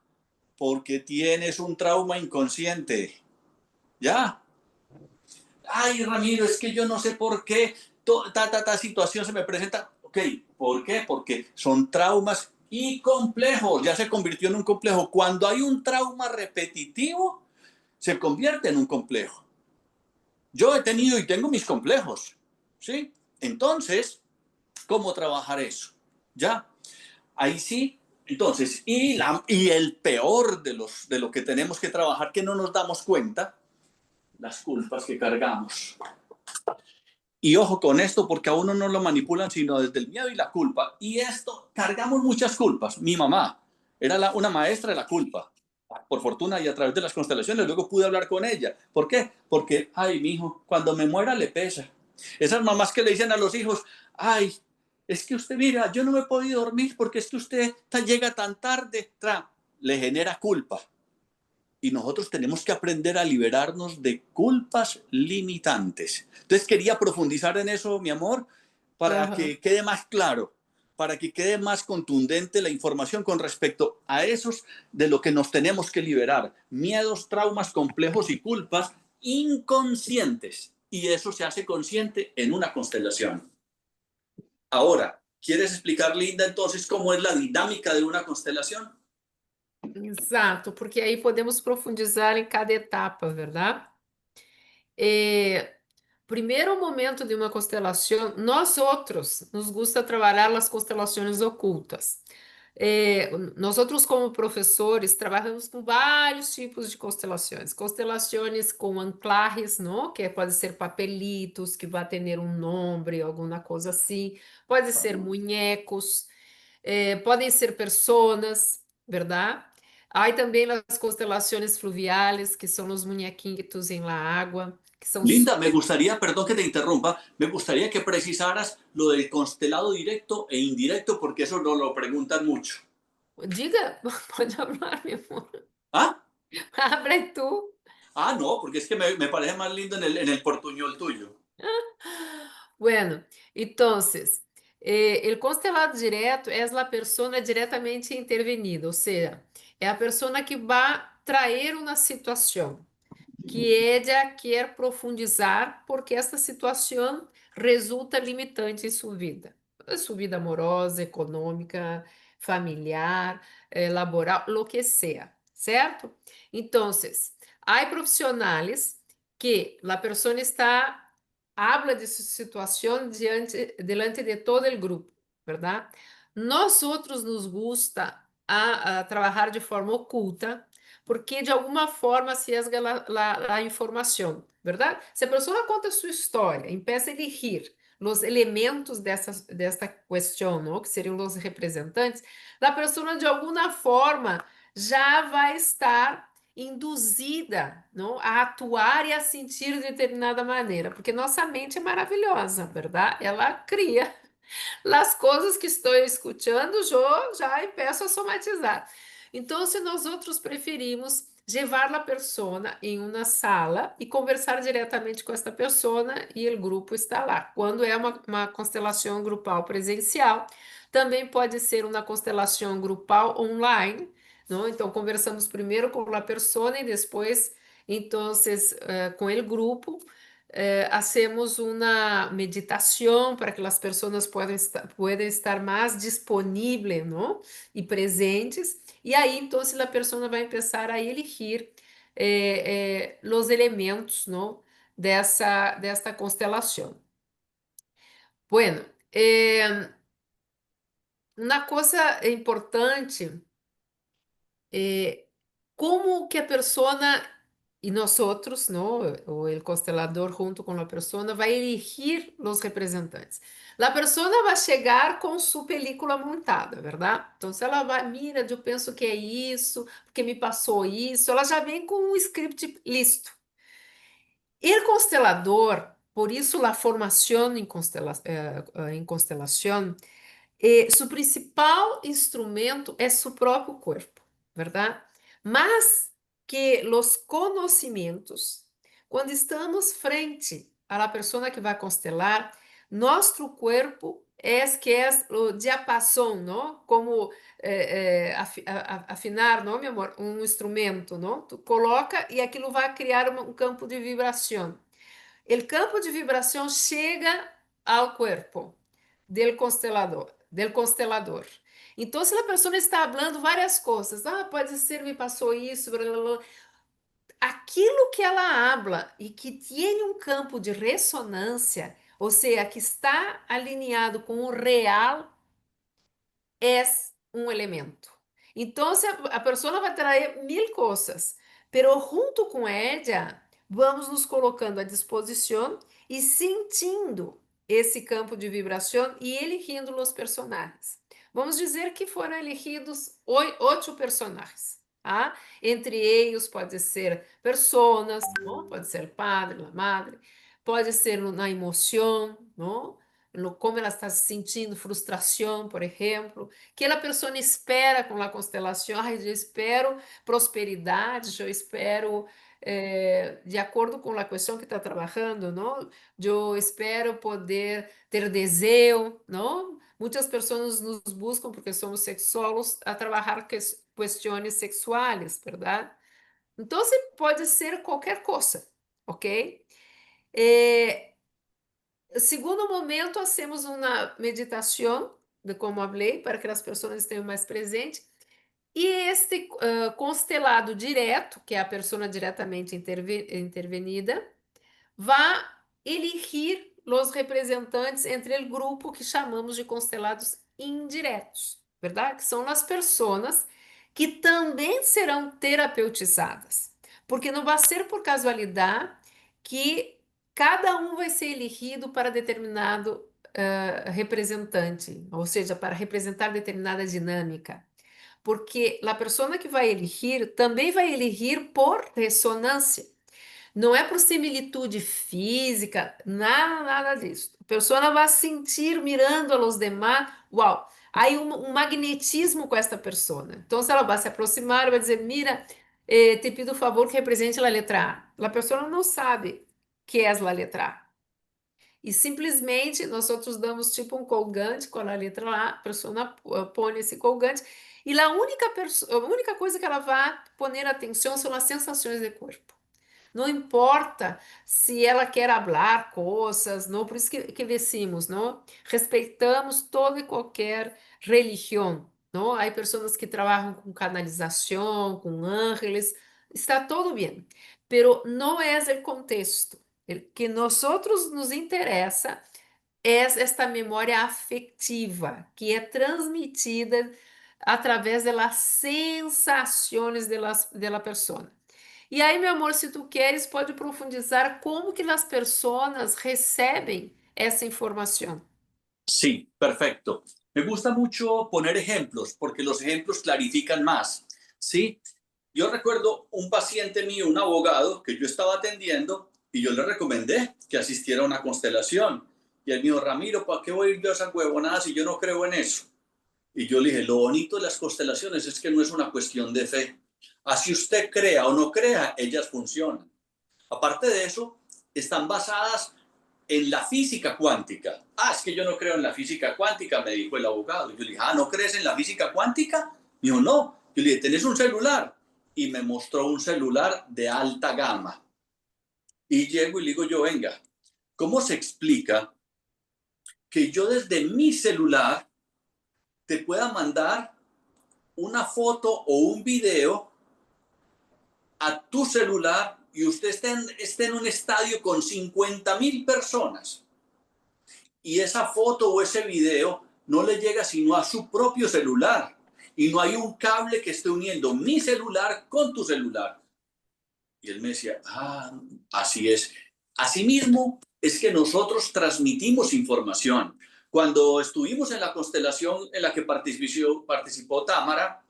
Porque tienes un trauma inconsciente. ¿Ya? Ay Ramiro, es que yo no sé por qué ta situación se me presenta. Ok, ¿por qué? Porque son traumas y complejos. Ya se convirtió en un complejo. Cuando hay un trauma repetitivo, se convierte en un complejo. Yo he tenido y tengo mis complejos, ¿sí? Entonces, ¿cómo trabajar eso? ¿Ya? Ahí sí. Entonces, y el peor de lo que tenemos que trabajar, que no nos damos cuenta, las culpas que cargamos. Y ojo con esto, porque a uno no lo manipulan, sino desde el miedo y la culpa. Y esto, cargamos muchas culpas. Mi mamá era una maestra de la culpa. Por fortuna y a través de las constelaciones, luego pude hablar con ella. ¿Por qué? Porque, ay, mi hijo, cuando me muera le pesa. Esas mamás que le dicen a los hijos, ay, es que usted, mira, yo no me he podido dormir porque es que usted llega tan tarde, le genera culpa. Y nosotros tenemos que aprender a liberarnos de culpas limitantes. Entonces quería profundizar en eso, mi amor, para que quede más claro, para que quede más contundente la información con respecto a esos de lo que nos tenemos que liberar. Miedos, traumas, complejos y culpas inconscientes. Y eso se hace consciente en una constelación. Ahora, ¿quieres explicar, Linda, entonces cómo es la dinámica de una constelación? Exato, porque aí podemos profundizar em cada etapa, verdade? Primeiro momento de uma constelação, nós outros nos gusta trabalhar as constelações ocultas. Nós outros, como professores, trabalhamos com vários tipos de constelações. Constelações com anclares, não? Que pode ser papelitos, que vai ter um nome, alguma coisa assim. Pode ser muñecos, podem ser personas, verdade? Há também as constelações fluviales, que são os muñequitos em la água, que são... Linda, me gustaría, perdón que te interrumpa, me gustaría que precisaras lo del constelado directo e indirecto, porque eso no lo preguntan mucho. Diga, pode falar, meu amor. ¿Ah? Abre tú. Ah, no, porque es que me parece más lindo en el portuñol tuyo. Bueno, entonces, el constelado direto é a pessoa diretamente intervenida, ou seja, é a pessoa que vai trazer uma situação que ella quer profundizar porque essa situação resulta limitante em sua vida amorosa, econômica, familiar, laboral, lo que seja, certo? Então, há profissionais que a pessoa está habla de su situación delante de todo el grupo, ¿verdad? Nosotros nos gusta a trabajar de forma oculta, porque de alguma forma se esga a informação, ¿verdad? Se a pessoa conta sua história, empieza a elegir os elementos desta questão, ¿no? Que seriam os representantes, a pessoa de alguma forma já vai estar induzida, não, a atuar e a sentir de determinada maneira, porque nossa mente é maravilhosa, verdade? Ela cria as coisas que estou escutando, eu já peço a somatizar. Então, se nós outros preferimos levar a pessoa em uma sala e conversar diretamente com esta pessoa e o grupo está lá. Quando é uma constelação grupal presencial, também pode ser uma constelação grupal online, não? Então, conversamos primeiro com a pessoa e depois, então, com o grupo, hacemos uma meditação para que as pessoas possam estar mais disponíveis, não? E presentes. E aí, então, a pessoa vai começar a elegir os elementos, não? Desta constelação. Bueno, uma coisa importante é como que a persona e nós outros, não, o el constelador junto com a persona vai elegir os representantes. A persona vai chegar com sua película montada, verdade? Então, se ela vai, mira, eu penso que é isso, porque me passou isso, ela já vem com um script listo. El constelador, por isso a formação em constelação, su principal instrumento é su próprio corpo, ¿verdad? Mas que os conhecimentos, quando estamos frente à la persona que vai constelar, nosso corpo é o diapasão, não? Como afinar, não, meu amor? Um instrumento, não? Tu coloca e aquilo vai criar um campo de vibração. O campo de vibração chega ao corpo del constelador. Então, se a pessoa está falando várias coisas, pode ser, me passou isso, blá, blá, blá. Aquilo que ela habla e que tem um campo de ressonância, ou seja, que está alinhado com o real, é um elemento. Então, a pessoa vai trazer mil coisas, pero junto com ela, vamos nos colocando à disposição e sentindo esse campo de vibração e eligindo os personagens. Vamos dizer que foram elegidos 8 personagens. Tá? Entre eles pode ser personas, não? Pode ser padre, la madre, pode ser na emoção, não? Como ela está se sentindo, frustração, por exemplo, que a pessoa espera com a constelação, eu espero prosperidade, eu espero de acordo com a questão que está trabalhando, não? Eu espero poder ter desejo, não? Muitas pessoas nos buscam porque somos sexólogos a trabalhar questões sexuais, verdade? Então, pode ser qualquer coisa, ok? Segundo momento, hacemos uma meditação, de como falei, para que as pessoas estejam mais presentes. E este constelado direto, que é a pessoa diretamente intervenida, vai elegir os representantes entre o grupo que chamamos de constelados indiretos, verdade? Que são as pessoas que também serão terapeutizadas, porque não vai ser por casualidade que cada um vai ser elegido para determinado representante, ou seja, para representar determinada dinâmica. Porque a pessoa que vai elegir também vai elegir por ressonância. Não é por similitude física, nada disso. A pessoa vai sentir mirando a los demás, uau, há um magnetismo com esta pessoa. Então, se ela vai se aproximar, vai dizer, mira, te pido o favor que represente a letra A. A pessoa não sabe que é a letra A. E simplesmente nós outros damos tipo um colgante com a letra A, a pessoa põe esse colgante, e a única coisa que ela vai poner atenção são as sensações de corpo. Não importa se ela quer falar coisas, não, por isso que decimos, não? Respeitamos toda e qualquer religião, não? Há pessoas que trabalham com canalização, com ángeles, está todo bem, pero não é o contexto. O que nós nos interessa é esta memória afetiva que é transmitida através das sensações da pessoa. E aí, meu amor, se tu queres, pode profundizar como que as pessoas recebem essa informação. Sí, perfecto. Me gusta mucho poner ejemplos porque los ejemplos clarifican más, ¿sí? Yo recuerdo un paciente mío, un abogado, que yo estaba atendiendo y yo le recomendé que asistiera a una constelación. Y él me dijo, Ramiro, ¿para qué voy a ir yo a esa huevonada si yo no creo en eso? Y yo le dije, lo bonito de las constelaciones es que no es una cuestión de fe. Así usted crea o no crea, ellas funcionan. Aparte de eso, están basadas en la física cuántica. Es que yo no creo en la física cuántica, me dijo el abogado. Yo le dije, ¿no crees en la física cuántica? Me dijo, no. Yo le dije, ¿tenés un celular? Y me mostró un celular de alta gama. Y llego y le digo yo, venga, ¿cómo se explica que yo desde mi celular te pueda mandar una foto o un video a tu celular y usted esté en un estadio con 50,000 personas? Y esa foto o ese video no le llega sino a su propio celular y no hay un cable que esté uniendo mi celular con tu celular. Y él me decía, así es. Asimismo, es que nosotros transmitimos información. Cuando estuvimos en la constelación en la que participó Támara,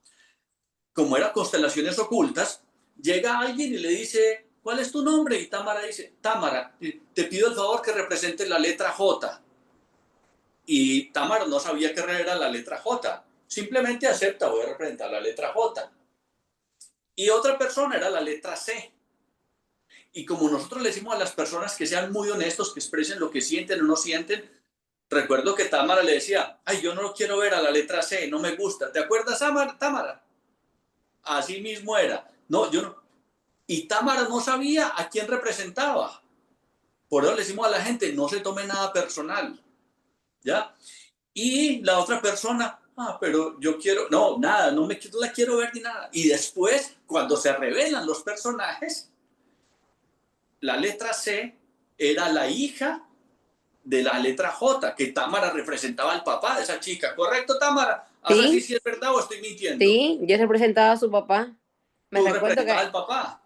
como eran constelaciones ocultas, llega alguien y le dice, ¿cuál es tu nombre? Y Támara dice, Támara, te pido el favor que represente la letra J. Y Támara no sabía qué era la letra J. Simplemente acepta, voy a representar la letra J. Y otra persona era la letra C. Y como nosotros le decimos a las personas que sean muy honestos, que expresen lo que sienten o no sienten, recuerdo que Támara le decía, ay, yo no quiero ver a la letra C, no me gusta. ¿Te acuerdas, Támara? Así mismo era. No, yo no. Y Támara no sabía a quién representaba. Por eso le decimos a la gente, no se tome nada personal. ¿Ya? Y la otra persona, pero yo quiero, no, nada, no la quiero ver ni nada. Y después, cuando se revelan los personajes, la letra C era la hija de la letra J, que Támara representaba al papá de esa chica. ¿Correcto, Támara? A ver si es verdad o estoy mintiendo. Sí, yo representaba a su papá. Me recuerdo que al papá.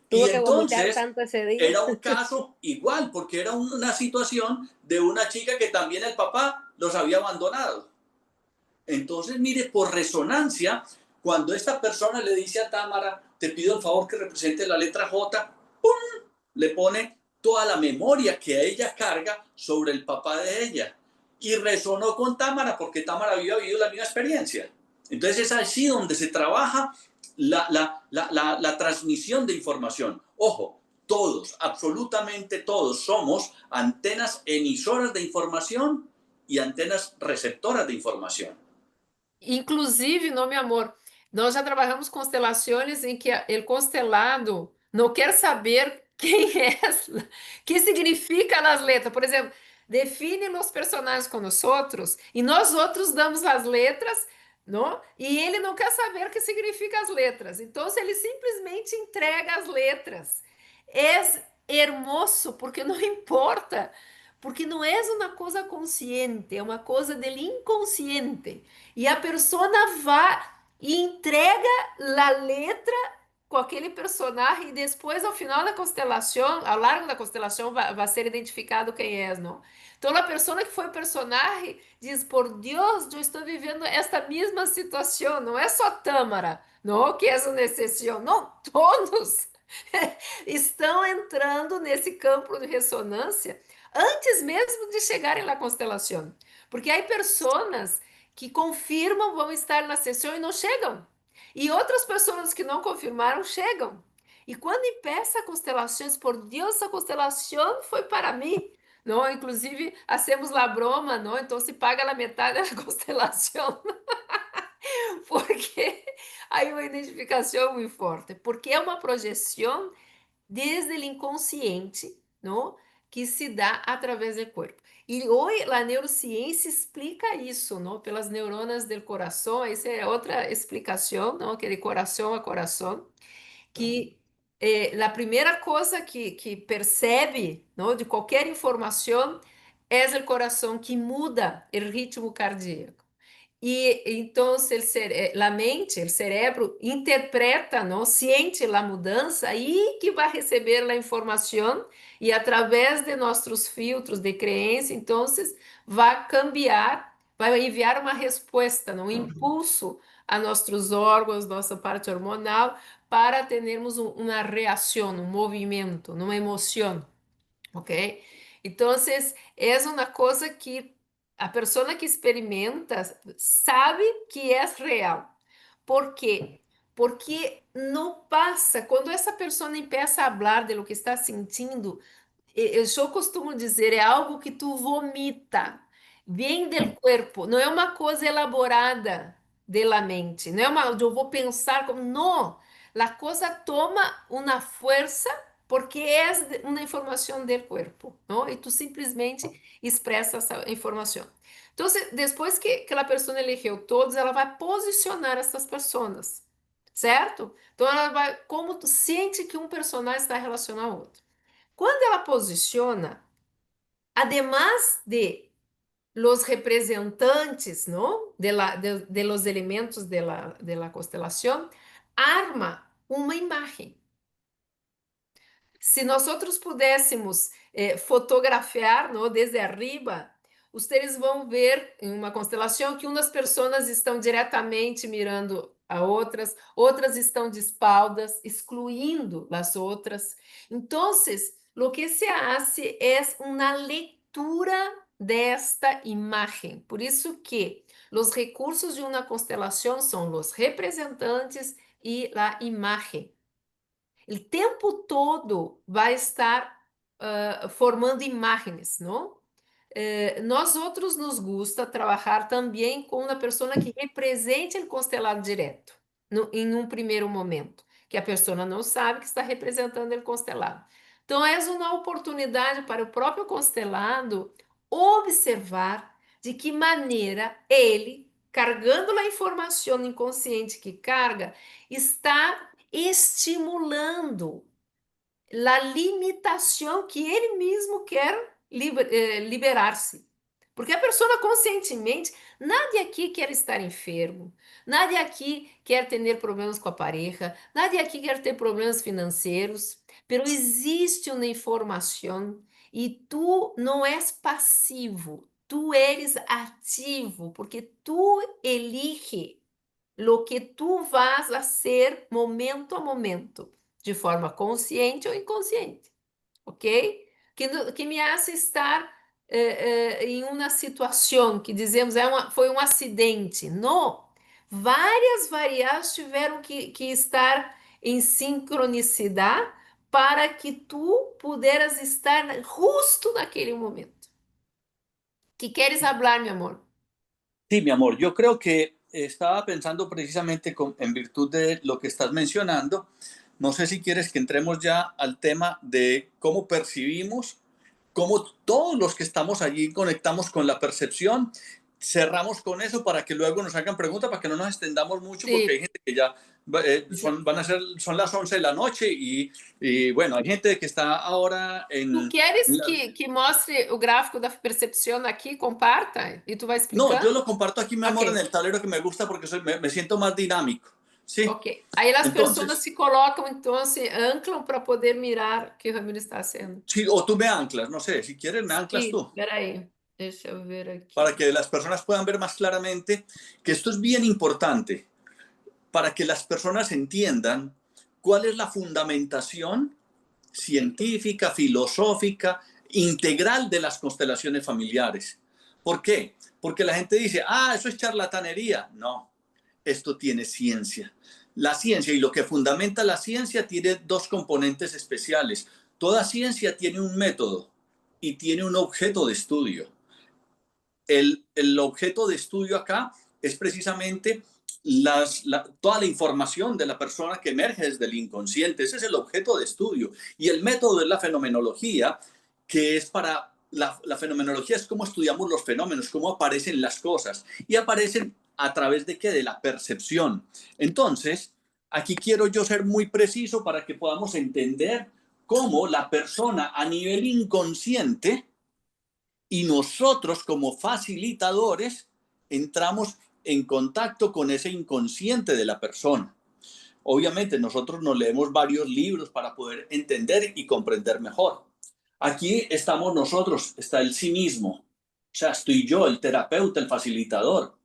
Tuvo que vomitar tanto ese día. Era un caso igual, porque era una situación de una chica que también el papá los había abandonado. Entonces, mire, por resonancia, cuando esta persona le dice a Támara, te pido el favor que represente la letra J, ¡pum!, le pone toda la memoria que ella carga sobre el papá de ella. Y resonó con Támara porque Támara había vivido la misma experiencia. Entonces es así donde se trabaja la transmisión de información. Ojo, todos, absolutamente todos, somos antenas emisoras de información y antenas receptoras de información. Inclusive, no, meu amor, nós já trabalhamos constelações em que o constelado não quer saber quem é, que significa as letras. Por exemplo, define os personagens com nós outros e nós outros damos as letras, não? E ele não quer saber o que significa as letras. Então, ele simplesmente entrega as letras. É hermoso porque não importa, porque não é uma coisa consciente, é uma coisa do inconsciente. E a persona vai e entrega a letra com aquele personagem e depois, ao final da constelação, ao largo da constelação, vai ser identificado quem é, não? Então, a pessoa que foi o personagem diz, por Deus, eu estou vivendo esta mesma situação, não é só Tâmara, não, que é uma exceção, não, todos estão entrando nesse campo de ressonância antes mesmo de chegarem na constelação, porque há pessoas que confirmam vão estar na sessão e não chegam. E outras pessoas que não confirmaram chegam. E quando empieza a constelações, por Deus, essa constelação foi para mim. Não, inclusive, hacemos la broma, não? Então se paga a metade da constelação. Porque há uma identificação muito forte. Porque é uma projeção desde o inconsciente, não? Que se dá através do corpo. E hoje a neurociência explica isso, não? Pelas neuronas do coração, essa é outra explicação, não? Que de coração a coração, que a primeira coisa que percebe, não? De qualquer informação é o coração que muda o ritmo cardíaco. E então a mente, o cérebro interpreta, não, sente a mudança e que vai receber a informação e através de nossos filtros de crença, então vai cambiar, vai enviar uma resposta, um impulso a nossos órgãos, nossa parte hormonal, para termos uma reação, um movimento, uma emoção, ok? Então é uma coisa que a pessoa que experimenta sabe que é real. Por quê? Porque não passa, quando essa pessoa começa a falar de lo que está sentindo, eu costumo dizer, é algo que tu vomita, vem do corpo, não é uma coisa elaborada da mente, não é uma, eu vou pensar como, não, a coisa toma uma força porque é uma informação do corpo, não? E tu simplesmente expressa essa informação. Então, depois que a pessoa elegeu todos, ela vai posicionar essas pessoas, certo? Então, ela vai, como tu sente que um personagem está relacionado ao outro. Quando ela posiciona, además de los representantes, ¿no? de los elementos de la constelación, arma uma imagem. Se nós pudéssemos fotografar, ¿no? Desde arriba, vocês vão ver em uma constelação que umas pessoas estão diretamente mirando a outras, outras estão de espaldas, excluindo as outras. Então, o que se hace é uma leitura desta imagem. Por isso que os recursos de uma constelação são os representantes e a imagem. O tempo todo vai estar formando imagens, não? Nós outros nos gusta trabalhar também com uma pessoa que represente o constelado direto, em um primeiro momento, que a pessoa não sabe que está representando o constelado. Então, é uma oportunidade para o próprio constelado observar de que maneira ele, carregando a informação inconsciente que carga, está estimulando a limitação que ele mesmo quer liberar-se. Porque a pessoa conscientemente, nadie aqui quer estar enfermo, nadie aqui quer ter problemas com a pareja, nadie aqui quer ter problemas financeiros, mas existe uma informação e tu não és passivo, tu eres ativo, porque tu elige lo que tu vas a hacer momento a momento, de forma consciente ou inconsciente, ok? Que me hace estar em uma situação que dizemos foi um acidente. Não, várias variáveis tiveram que estar em sincronicidade para que tu pudieras estar justo naquele momento. ¿Qué quieres hablar, mi amor? Sí, mi amor, yo creo que estaba pensando precisamente en virtud de lo que estás mencionando. No sé si quieres que entremos ya al tema de cómo percibimos, cómo todos los que estamos allí conectamos con la percepción. Cerramos con eso para que luego nos hagan preguntas, para que no nos extendamos mucho, Sí. porque hay gente que ya son las 11 de la noche y bueno, hay gente que está ahora en... ¿Tú quieres que mostre o gráfico da percepção aqui, comparta, y tú vas explicando? No, yo lo comparto aquí, mi amor, Ok. en el tablero que me gusta porque me siento más dinámico. Sí. Ok. Aí as Entonces, pessoas se colocam, então, se anclam para poder mirar o que o Ramiro está fazendo. sí, o tú me anclas, no sé, si quieres me anclas Sí, tú. peraí, deixa eu ver aqui. Para que las personas puedan ver más claramente que esto es bien importante, para que las personas entiendan cuál es la fundamentación científica, filosófica, integral de las constelaciones familiares. ¿Por qué? Porque la gente dice, eso es charlatanería. No, esto tiene ciencia. La ciencia y lo que fundamenta la ciencia tiene dos componentes especiales. Toda ciencia tiene un método y tiene un objeto de estudio. El objeto de estudio acá es precisamente toda la información de la persona que emerge desde el inconsciente. Ese es el objeto de estudio. Y el método es la fenomenología, que es para... La fenomenología es cómo estudiamos los fenómenos, cómo aparecen las cosas. Y aparecen a través de ¿qué? De la percepción. Entonces, aquí quiero yo ser muy preciso para que podamos entender cómo la persona a nivel inconsciente y nosotros como facilitadores entramos en contacto con ese inconsciente de la persona. Obviamente nosotros nos leemos varios libros para poder entender y comprender mejor. Aquí estamos nosotros, está el sí mismo, o sea, estoy yo, el terapeuta, el facilitador,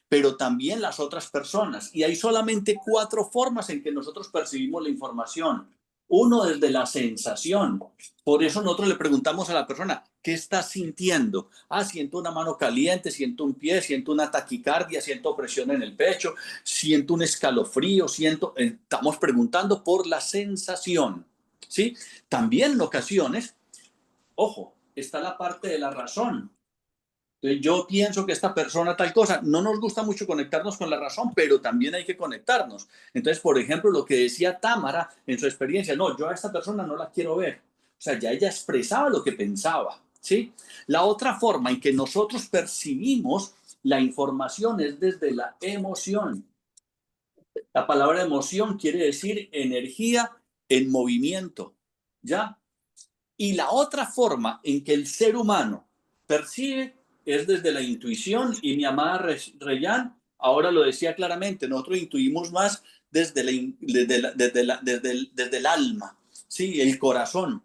pero también las otras personas. Y hay solamente 4 formas en que nosotros percibimos la información. Uno, desde la sensación. Por eso nosotros le preguntamos a la persona, ¿qué estás sintiendo? Siento una mano caliente, siento un pie, siento una taquicardia, siento presión en el pecho, siento un escalofrío, estamos preguntando por la sensación, ¿sí? También en ocasiones, ojo, está la parte de la razón. Entonces, yo pienso que esta persona tal cosa, no nos gusta mucho conectarnos con la razón, pero también hay que conectarnos. Entonces, por ejemplo, lo que decía Tamara en su experiencia, no, yo a esta persona no la quiero ver. O sea, ya ella expresaba lo que pensaba, ¿sí? La otra forma en que nosotros percibimos la información es desde la emoción. La palabra emoción quiere decir energía en movimiento, ¿ya? Y la otra forma en que el ser humano percibe es desde la intuición, y mi amada Reyán ahora lo decía claramente, nosotros intuimos más desde el alma, ¿sí? El corazón.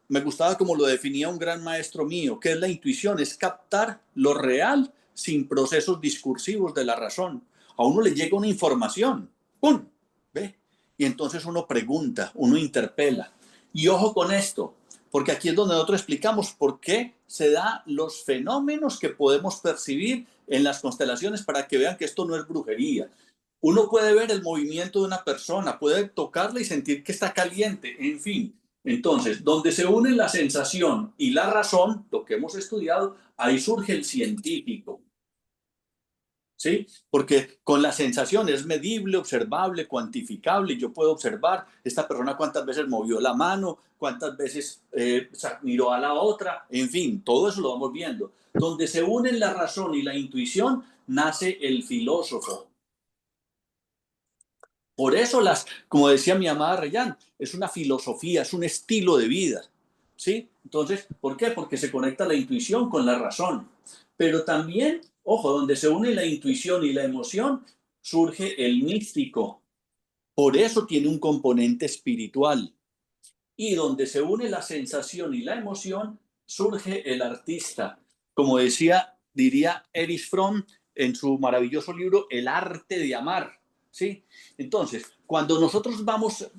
Me gustaba como lo definía un gran maestro mío, que es la intuición, es captar lo real sin procesos discursivos de la razón. A uno le llega una información, ¡pum! ¿Ve? Y entonces uno pregunta, uno interpela. Y ojo con esto, porque aquí es donde nosotros explicamos por qué se dan los fenómenos que podemos percibir en las constelaciones, para que vean que esto no es brujería. Uno puede ver el movimiento de una persona, puede tocarla y sentir que está caliente, en fin. Entonces, donde se unen la sensación y la razón, lo que hemos estudiado, ahí surge el científico. ¿Sí? Porque con la sensación es medible, observable, cuantificable. Yo puedo observar esta persona cuántas veces movió la mano, cuántas veces miró a la otra, en fin, todo eso lo vamos viendo. Donde se unen la razón y la intuición, nace el filósofo. Por eso, como decía mi amada Reyán, es una filosofía, es un estilo de vida. ¿Sí? Entonces, ¿por qué? Porque se conecta la intuición con la razón. Pero también, ojo, donde se une la intuición y la emoción, surge el místico. Por eso tiene un componente espiritual. Y donde se une la sensación y la emoción, surge el artista. Como diría Erich Fromm en su maravilloso libro El arte de amar. ¿Sí? Entonces, cuando nosotros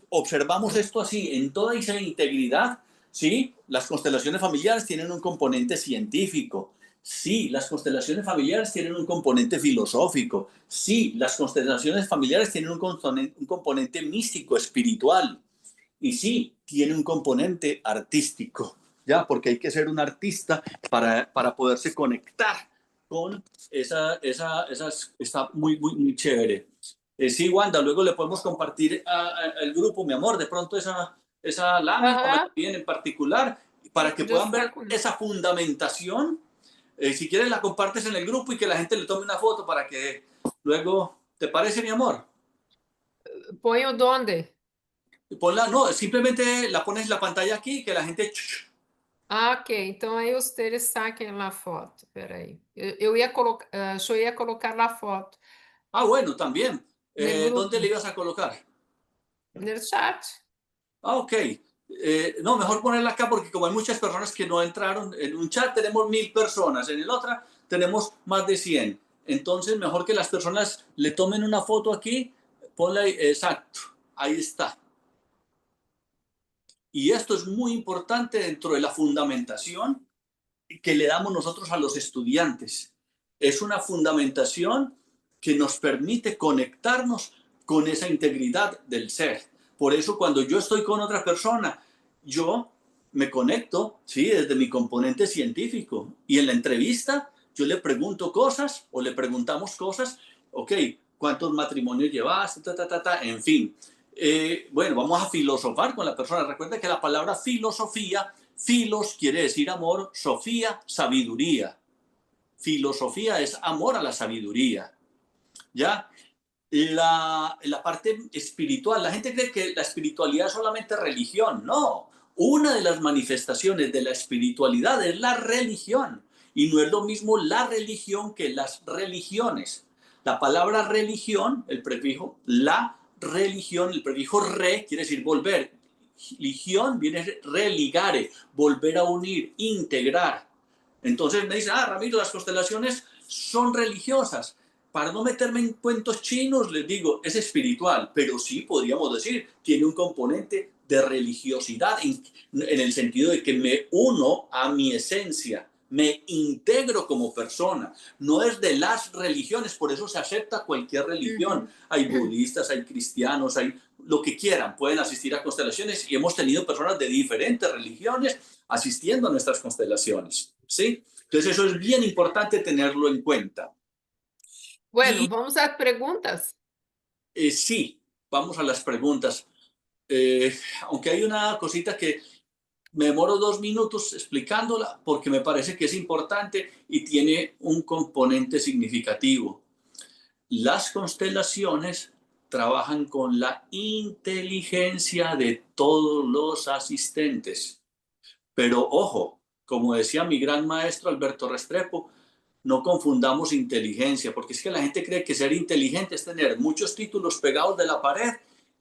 observamos esto así, en toda esa integridad, ¿sí? Las constelaciones familiares tienen un componente científico. Sí, las constelaciones familiares tienen un componente filosófico. Sí, las constelaciones familiares tienen un componente místico, espiritual. Y sí, tiene un componente artístico, ¿ya? Porque hay que ser un artista para poderse conectar con está muy, muy, muy chévere. Sí, Wanda, luego le podemos compartir al grupo, mi amor, de pronto esa lámina bien en particular, para que puedan ver esa fundamentación. Si quieres la compartes en el grupo y que la gente le tome una foto para que luego, ¿te parece, mi amor? ¿Pongo dónde? Ponla, no, simplemente la pones la pantalla aquí, que la gente... Ah, ok. Então aí vocês saquem a foto. Peraí. Eu ia colocar a foto. Ah, bueno, también. Del ¿Dónde le grupo. ibas a colocar? No chat. Ah, ok. No, mejor ponerla acá, porque como hay muchas personas que no entraron, en un chat tenemos 1000 personas, en el otro tenemos más de 100. Entonces, mejor que las personas le tomen una foto aquí, ponla ahí, exacto, ahí está. Y esto es muy importante dentro de la fundamentación que le damos nosotros a los estudiantes. Es una fundamentación que nos permite conectarnos con esa integridad del ser. Por eso, cuando yo estoy con otra persona, yo me conecto, ¿sí? Desde mi componente científico. Y en la entrevista, yo le pregunto cosas o le preguntamos cosas. Ok, ¿cuántos matrimonios llevas? En fin. Bueno, vamos a filosofar con la persona. Recuerda que la palabra filosofía, filos quiere decir amor, sofía, sabiduría. Filosofía es amor a la sabiduría. ¿Ya? La parte espiritual, la gente cree que la espiritualidad es solamente religión. No, una de las manifestaciones de la espiritualidad es la religión. Y no es lo mismo la religión que las religiones. La palabra religión, el prefijo la religión, el prefijo re, quiere decir volver. Religión viene de religare, volver a unir, integrar. Entonces me dicen, Ramiro, las constelaciones son religiosas. Para no meterme en cuentos chinos, les digo, es espiritual, pero sí podríamos decir, tiene un componente de religiosidad en el sentido de que me uno a mi esencia, me integro como persona. No es de las religiones, por eso se acepta cualquier religión. Hay budistas, hay cristianos, hay lo que quieran, pueden asistir a constelaciones y hemos tenido personas de diferentes religiones asistiendo a nuestras constelaciones, ¿sí? Entonces eso es bien importante tenerlo en cuenta. Bueno, vamos a preguntas. Sí, vamos a las preguntas. Aunque hay una cosita que me demoro 2 minutos explicándola porque me parece que es importante y tiene un componente significativo. Las constelaciones trabajan con la inteligencia de todos los asistentes. Pero ojo, como decía mi gran maestro Alberto Restrepo, no confundamos inteligencia, porque es que la gente cree que ser inteligente es tener muchos títulos pegados de la pared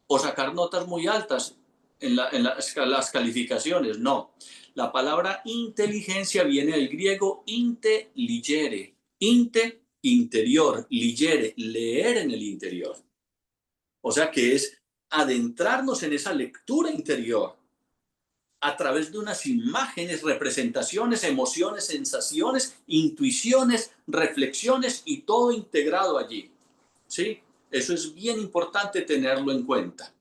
o sacar notas muy altas en las calificaciones. No, la palabra inteligencia viene del griego intelligere, interior, ligere, leer en el interior. O sea que es adentrarnos en esa lectura interior a través de unas imágenes, representaciones, emociones, sensaciones, intuiciones, reflexiones y todo integrado allí. ¿Sí? Eso es bien importante tenerlo en cuenta.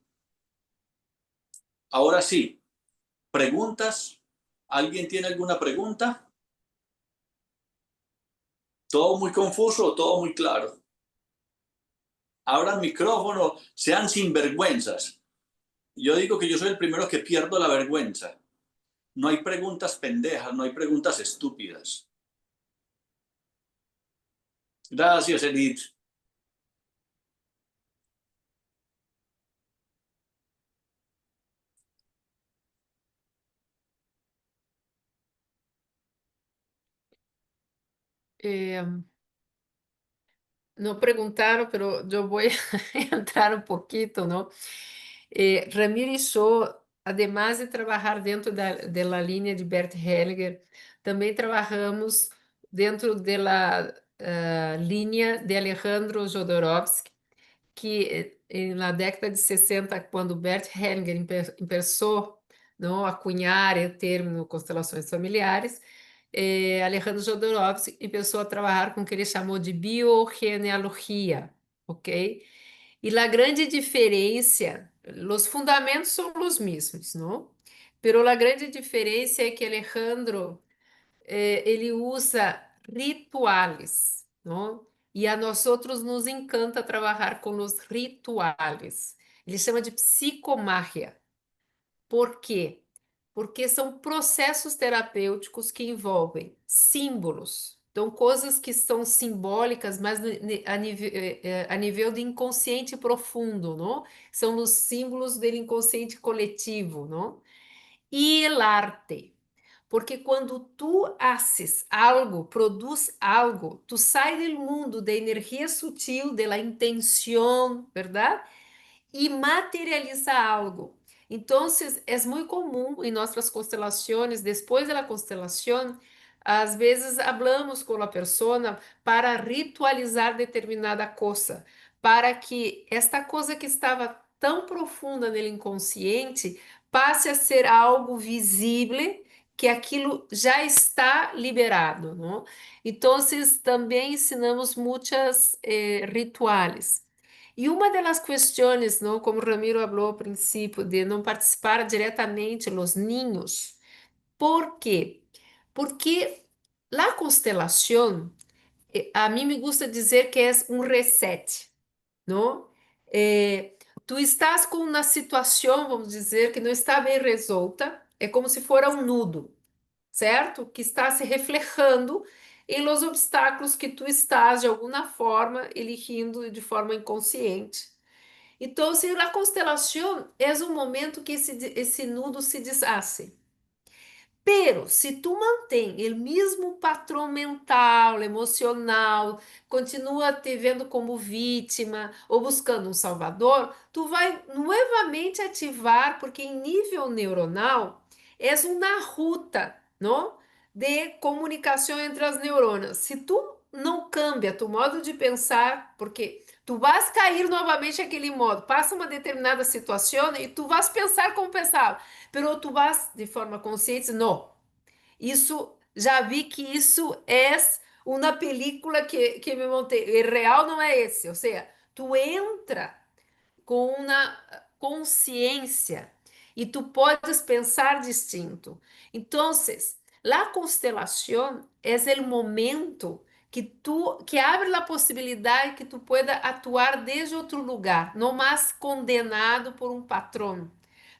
Ahora sí, ¿preguntas? ¿Alguien tiene alguna pregunta? ¿Todo muy confuso o todo muy claro? Abran micrófono, sean sinvergüenzas. Yo digo que yo soy el primero que pierdo la vergüenza. No hay preguntas pendejas, no hay preguntas estúpidas. Gracias, Edith. No preguntaron, pero yo voy a entrar un poquito, ¿no? Ramiro y yo, además de trabajar dentro de la línea de Bert Hellinger, también trabajamos dentro de la línea de Alejandro Jodorowsky, que na década de 60, quando Bert Hellinger começou não, a cunhar o termo constelações familiares, Alejandro Jodorowsky começou a trabalhar com o que ele chamou de biogenealogia, ok? E a grande diferença, os fundamentos são os mesmos, não? Pero a grande diferença é que Alejandro ele usa rituales, não? E a nós outros nos encanta trabalhar com os rituales. Ele chama de psicomagia. Por quê? Porque são processos terapêuticos que envolvem símbolos. Então, coisas que são simbólicas, mas a nível de inconsciente profundo, não? São os símbolos do inconsciente coletivo, não? E o arte. Porque quando tu haces algo, produz algo, tu sai do mundo da energia sutil, da intenção, verdade? E materializa algo. Então, é muito comum em nossas constelações, depois da constelação, às vezes hablamos com a pessoa para ritualizar determinada coisa, para que esta coisa que estava tão profunda no inconsciente passe a ser algo visível, que aquilo já está liberado, não? Então, também ensinamos muitas rituais. E uma das questões, não, como Ramiro falou ao princípio, de não participar diretamente os ninhos. ¿Por quê? Porque a constelação, a mim me gusta dizer que é um reset, não? Tu estás com uma situação, vamos dizer, que não está bem resolta, é como se fosse um nudo, certo? Que está se reflejando em los obstáculos que tu estás, de alguma forma, eligindo de forma inconsciente. Então, a constelação é um momento que esse nudo se deshace. Pero, se tu mantém o mesmo patrão mental, emocional, continua te vendo como vítima ou buscando um salvador, tu vai novamente ativar, porque em nível neuronal, é uma ruta, não? De comunicação entre as neurônias. Se tu não cambia tu modo de pensar, porque tu vas cair novamente naquele modo, passa uma determinada situação e tu vas pensar como pensava, pero tu vas de forma consciente, não. Isso, já vi que isso é uma película que me montei. O real não é esse, ou seja, tu entra com uma consciência e tu podes pensar distinto. Então, a constelação é o momento que abre a possibilidade que tu pueda atuar desde outro lugar, não mais condenado por um patrão.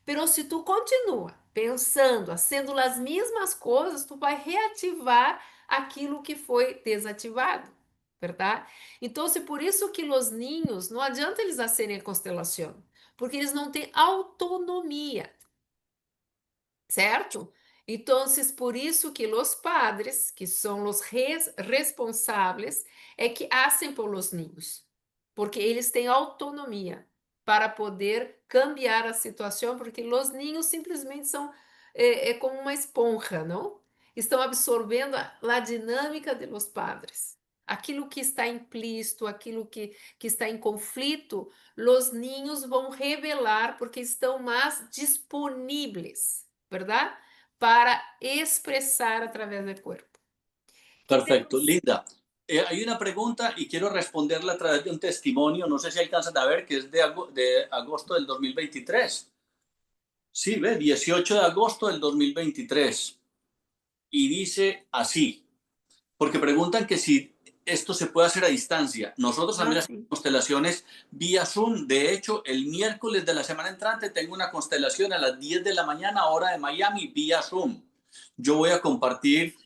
Pero se tu continua pensando, fazendo as mesmas coisas, tu vai reativar aquilo que foi desativado, verdade? Então, por isso que os ninhos, não adianta eles fazerem a constelação, porque eles não têm autonomia, certo? Entonces, por isso que os padres, que são os responsáveis, é que hacen por los niños, porque eles têm autonomia para poder cambiar a situação, porque os niños simplesmente são como uma esponja, não? Estão absorvendo a dinâmica de los padres. Aquilo que está implícito, aquilo que está em conflito, os niños vão revelar porque estão mais disponíveis, verdade? Para expresar a través del cuerpo. Perfecto, Linda. Hay una pregunta y quiero responderla a través de un testimonio, no sé si alcanzan a ver, que es de agosto del 2023. Sí, ve, 18 de agosto del 2023. Y dice así, porque preguntan que si esto se puede hacer a distancia. Nosotros también hacemos constelaciones vía Zoom. De hecho, el miércoles de la semana entrante tengo una constelación a las 10 de la mañana, hora de Miami, vía Zoom. Yo voy a compartir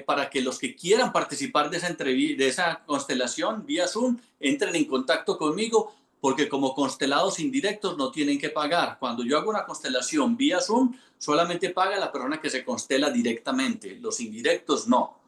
para que los que quieran participar de esa constelación vía Zoom entren en contacto conmigo, porque como constelados indirectos no tienen que pagar. Cuando yo hago una constelación vía Zoom, solamente paga la persona que se constela directamente, los indirectos no.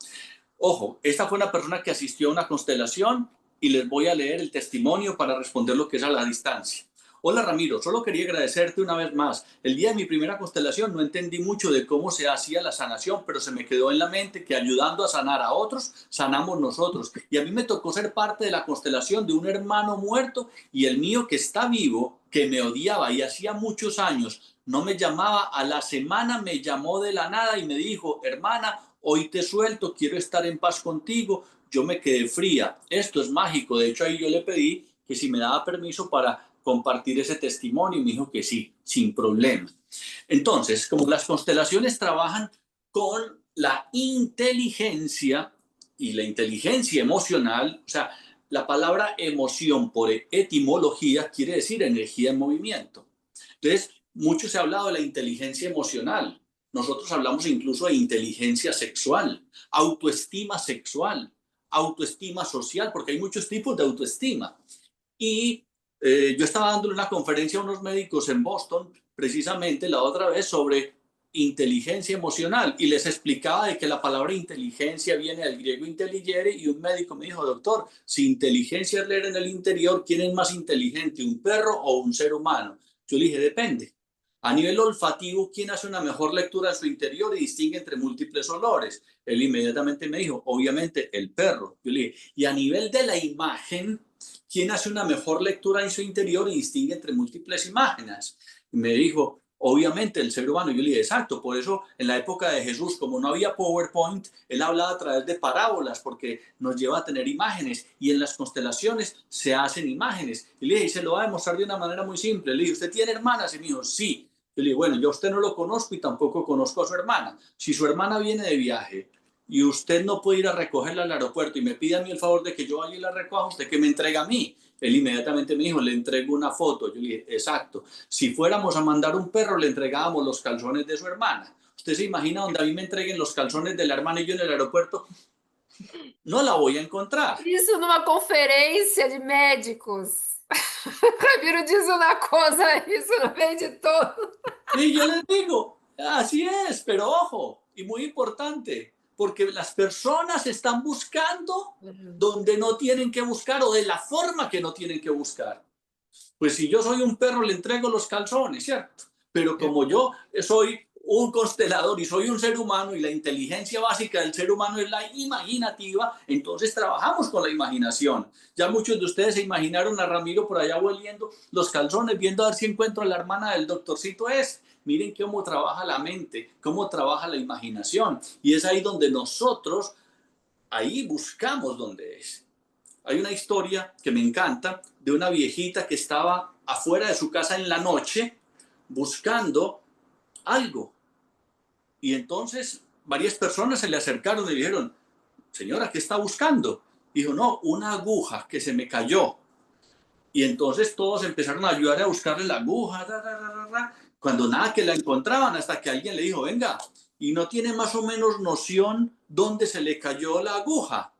Ojo, esta fue una persona que asistió a una constelación y les voy a leer el testimonio para responder lo que es a la distancia. Hola Ramiro, solo quería agradecerte una vez más. El día de mi primera constelación no entendí mucho de cómo se hacía la sanación, pero se me quedó en la mente que ayudando a sanar a otros, sanamos nosotros. Y a mí me tocó ser parte de la constelación de un hermano muerto y el mío que está vivo, que me odiaba y hacía muchos años no me llamaba. A la semana me llamó de la nada y me dijo, hermana, hoy te suelto, quiero estar en paz contigo. Yo me quedé fría. Esto es mágico. De hecho, ahí yo le pedí que si me daba permiso para compartir ese testimonio y me dijo que sí, sin problema. Entonces, como las constelaciones trabajan con la inteligencia y la inteligencia emocional, o sea, la palabra emoción por etimología quiere decir energía en movimiento. Entonces, mucho se ha hablado de la inteligencia emocional. Nosotros hablamos incluso de inteligencia sexual, autoestima sexual, autoestima social, porque hay muchos tipos de autoestima. Y yo estaba dando una conferencia a unos médicos en Boston, precisamente la otra vez, sobre inteligencia emocional, y les explicaba de que la palabra inteligencia viene del griego intelligere, y un médico me dijo, doctor, si inteligencia es leer en el interior, ¿quién es más inteligente, un perro o un ser humano? Yo le dije, depende. A nivel olfativo, ¿quién hace una mejor lectura en su interior y distingue entre múltiples olores? Él inmediatamente me dijo, obviamente, el perro. Yo le dije, y a nivel de la imagen, ¿quién hace una mejor lectura en su interior y distingue entre múltiples imágenes? Y me dijo, obviamente, el ser humano. Yo le dije, exacto, por eso en la época de Jesús, como no había PowerPoint, él hablaba a través de parábolas, porque nos lleva a tener imágenes, y en las constelaciones se hacen imágenes. Y le dije, y se lo va a demostrar de una manera muy simple. Le dije, ¿usted tiene hermanas? Y me dijo, sí. Yo le dije, bueno, yo a usted no lo conozco y tampoco conozco a su hermana. Si su hermana viene de viaje y usted no puede ir a recogerla al aeropuerto y me pide a mí el favor de que yo vaya y la recoja, ¿usted qué me entrega a mí? Él inmediatamente me dijo, le entrego una foto. Yo le dije, exacto. Si fuéramos a mandar un perro, le entregábamos los calzones de su hermana. ¿Usted se imagina donde a mí me entreguen los calzones de la hermana y yo en el aeropuerto? No la voy a encontrar. Isso numa conferência de médicos. Ramiro diz una cosa, eso no vende todo. Y yo les digo, así es, pero ojo, y muy importante, porque las personas están buscando donde no tienen que buscar o de la forma que no tienen que buscar. Pues si yo soy un perro, le entrego los calzones, ¿cierto? Pero como yo soy un constelador y soy un ser humano y la inteligencia básica del ser humano es la imaginativa, entonces trabajamos con la imaginación. Ya muchos de ustedes se imaginaron a Ramiro por allá hueliendo los calzones, viendo a ver si encuentro a la hermana del doctorcito Miren cómo trabaja la mente, cómo trabaja la imaginación. Y es ahí donde nosotros, ahí buscamos dónde es. Hay una historia que me encanta de una viejita que estaba afuera de su casa en la noche buscando algo. Y entonces varias personas se le acercaron y le dijeron, señora, ¿qué está buscando? Dijo, no, una aguja que se me cayó. Y entonces todos empezaron a ayudar a buscarle la aguja, cuando nada que la encontraban, hasta que alguien le dijo, venga, ¿y no tiene más o menos noción dónde se le cayó la aguja?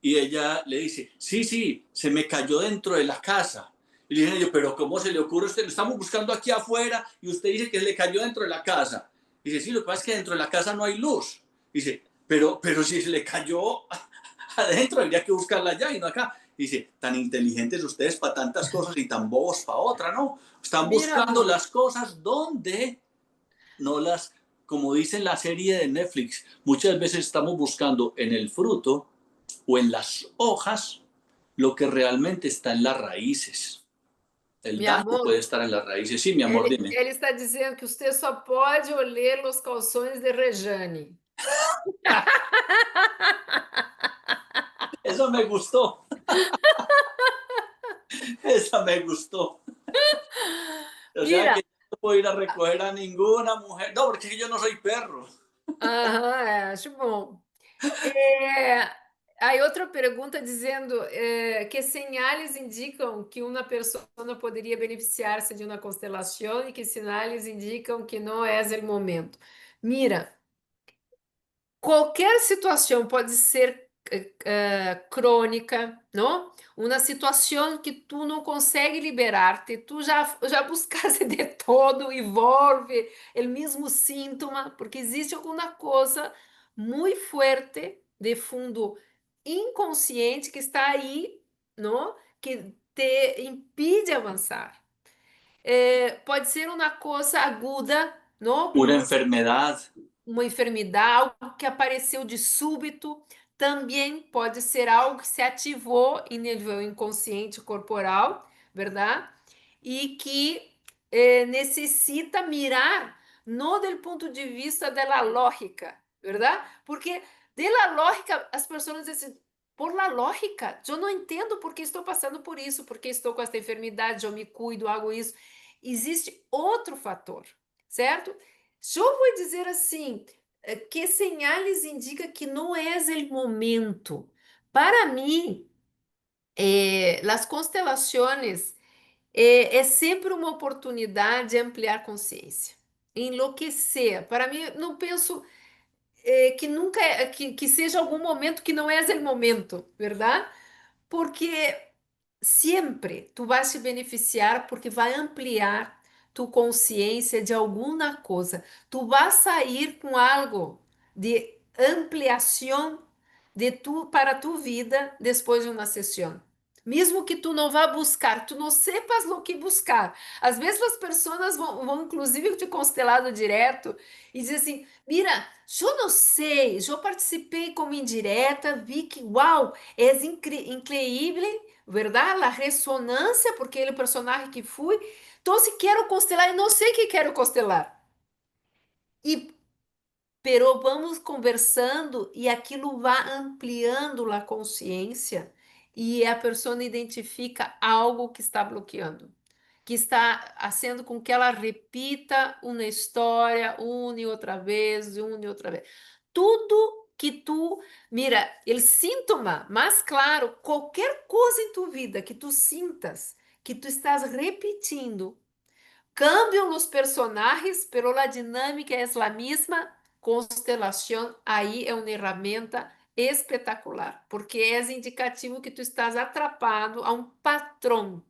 Y ella le dice, sí, se me cayó dentro de la casa. Y le dije yo, pero ¿cómo se le ocurre a usted? Lo estamos buscando aquí afuera y usted dice que le cayó dentro de la casa. Dice, sí, lo que pasa es que dentro de la casa no hay luz. Dice, pero si se le cayó adentro, habría que buscarla allá y no acá. Dice, tan inteligentes ustedes para tantas cosas y tan bobos para otra, ¿no? Están Mira, buscando amor. las cosas donde no las, como dice la serie de Netflix, muchas veces estamos buscando en el fruto o en las hojas lo que realmente está en las raíces. El Mi daño puede amor, estar en las raíces. Sí, mi amor, dime. ele está dizendo que você só pode ler os calções de Rejane. Eso me gustó. Esa me gustó. O sea Mira, que no puedo ir a recoger a ninguna mujer. No, porque yo no soy perro. aham, acho bom. Aí outra pergunta dizendo que sinais indicam que uma pessoa poderia beneficiar-se de uma constelação e que sinais indicam que não é o momento. Mira, qualquer situação pode ser crônica, não? Uma situação que tu não consegue liberar-te, tu já buscaste de todo e volve o mesmo síntoma, porque existe alguma coisa muito forte de fundo inconsciente que está aí, não? Que te impede avançar. Pode ser uma coisa aguda, não? Una Como enfermedad. uma enfermidade, algo que apareceu de súbito, também pode ser algo que se ativou em nível inconsciente corporal, verdade? E que necessita mirar no do ponto de vista da lógica, verdade? Porque da lógica as pessoas dizem, por la lógica, eu não entendo porque estou passando por isso, porque estou com esta enfermidade, eu me cuido, hago isso. Existe outro fator, certo? Eu vou dizer assim, que sinais indica que não é o momento. Para mim, as constelações é sempre uma oportunidade de ampliar consciência, enlouquecer. Para mim, não penso que nunca que seja algum momento que não é o momento, verdade? Porque sempre tu vai se beneficiar porque vai ampliar tu consciência de alguma coisa. Tu vai sair com algo de ampliação de tu para tu vida depois de uma sessão. Mesmo que tu não vá buscar, tu não sepas o que buscar. Às vezes as pessoas vão inclusive te constelado direto e dizem assim: mira, eu não sei, eu participei como indireta, vi que, uau, é incrível, verdade? A ressonância, porque ele é o personagem que fui. Então, se quero constelar, eu não sei o que quero constelar. Pero vamos conversando e aquilo vai ampliando a consciência e a pessoa identifica algo que está bloqueando, que está fazendo com que ela repita uma história uma e outra vez, uma e outra vez. Tudo que tu, mira, o síntoma mais claro, qualquer coisa em tu vida que tu sintas, que tu estás repetindo, cambiam os personagens, pero a dinâmica é a mesma. Constelação aí é uma ferramenta espetacular, porque é indicativo que tu estás atrapado a um patrão.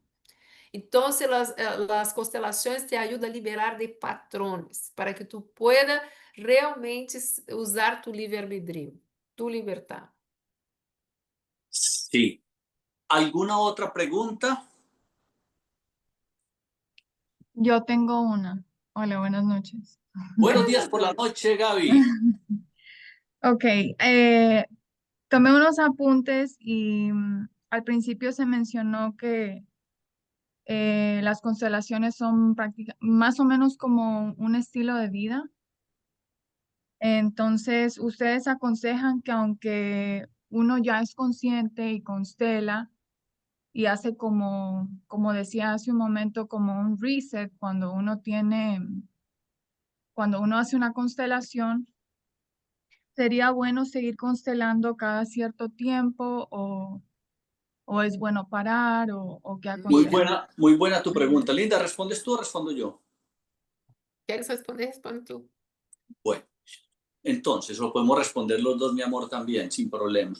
Então, as constelações te ajudam a liberar de patrões, para que tu pueda realmente usar tu livre-arbítrio, tu libertar. Sí. ¿Alguna otra pregunta? Yo tengo una. Hola, buenas noches. Buenos días por la noche, Gaby. Ok, tomé unos apuntes y al principio se mencionó que las constelaciones son más o menos como un estilo de vida. Entonces, ustedes aconsejan que aunque uno ya es consciente y constela y hace como decía hace un momento, como un reset cuando uno hace una constelación, ¿sería bueno seguir constelando cada cierto tiempo o es bueno parar o qué aconsejan? Muy buena tu pregunta. Linda, ¿respondes tú o respondo yo? ¿Quieres responder? Responde tú. Bueno, entonces lo podemos responder los dos, mi amor, también, sin problema.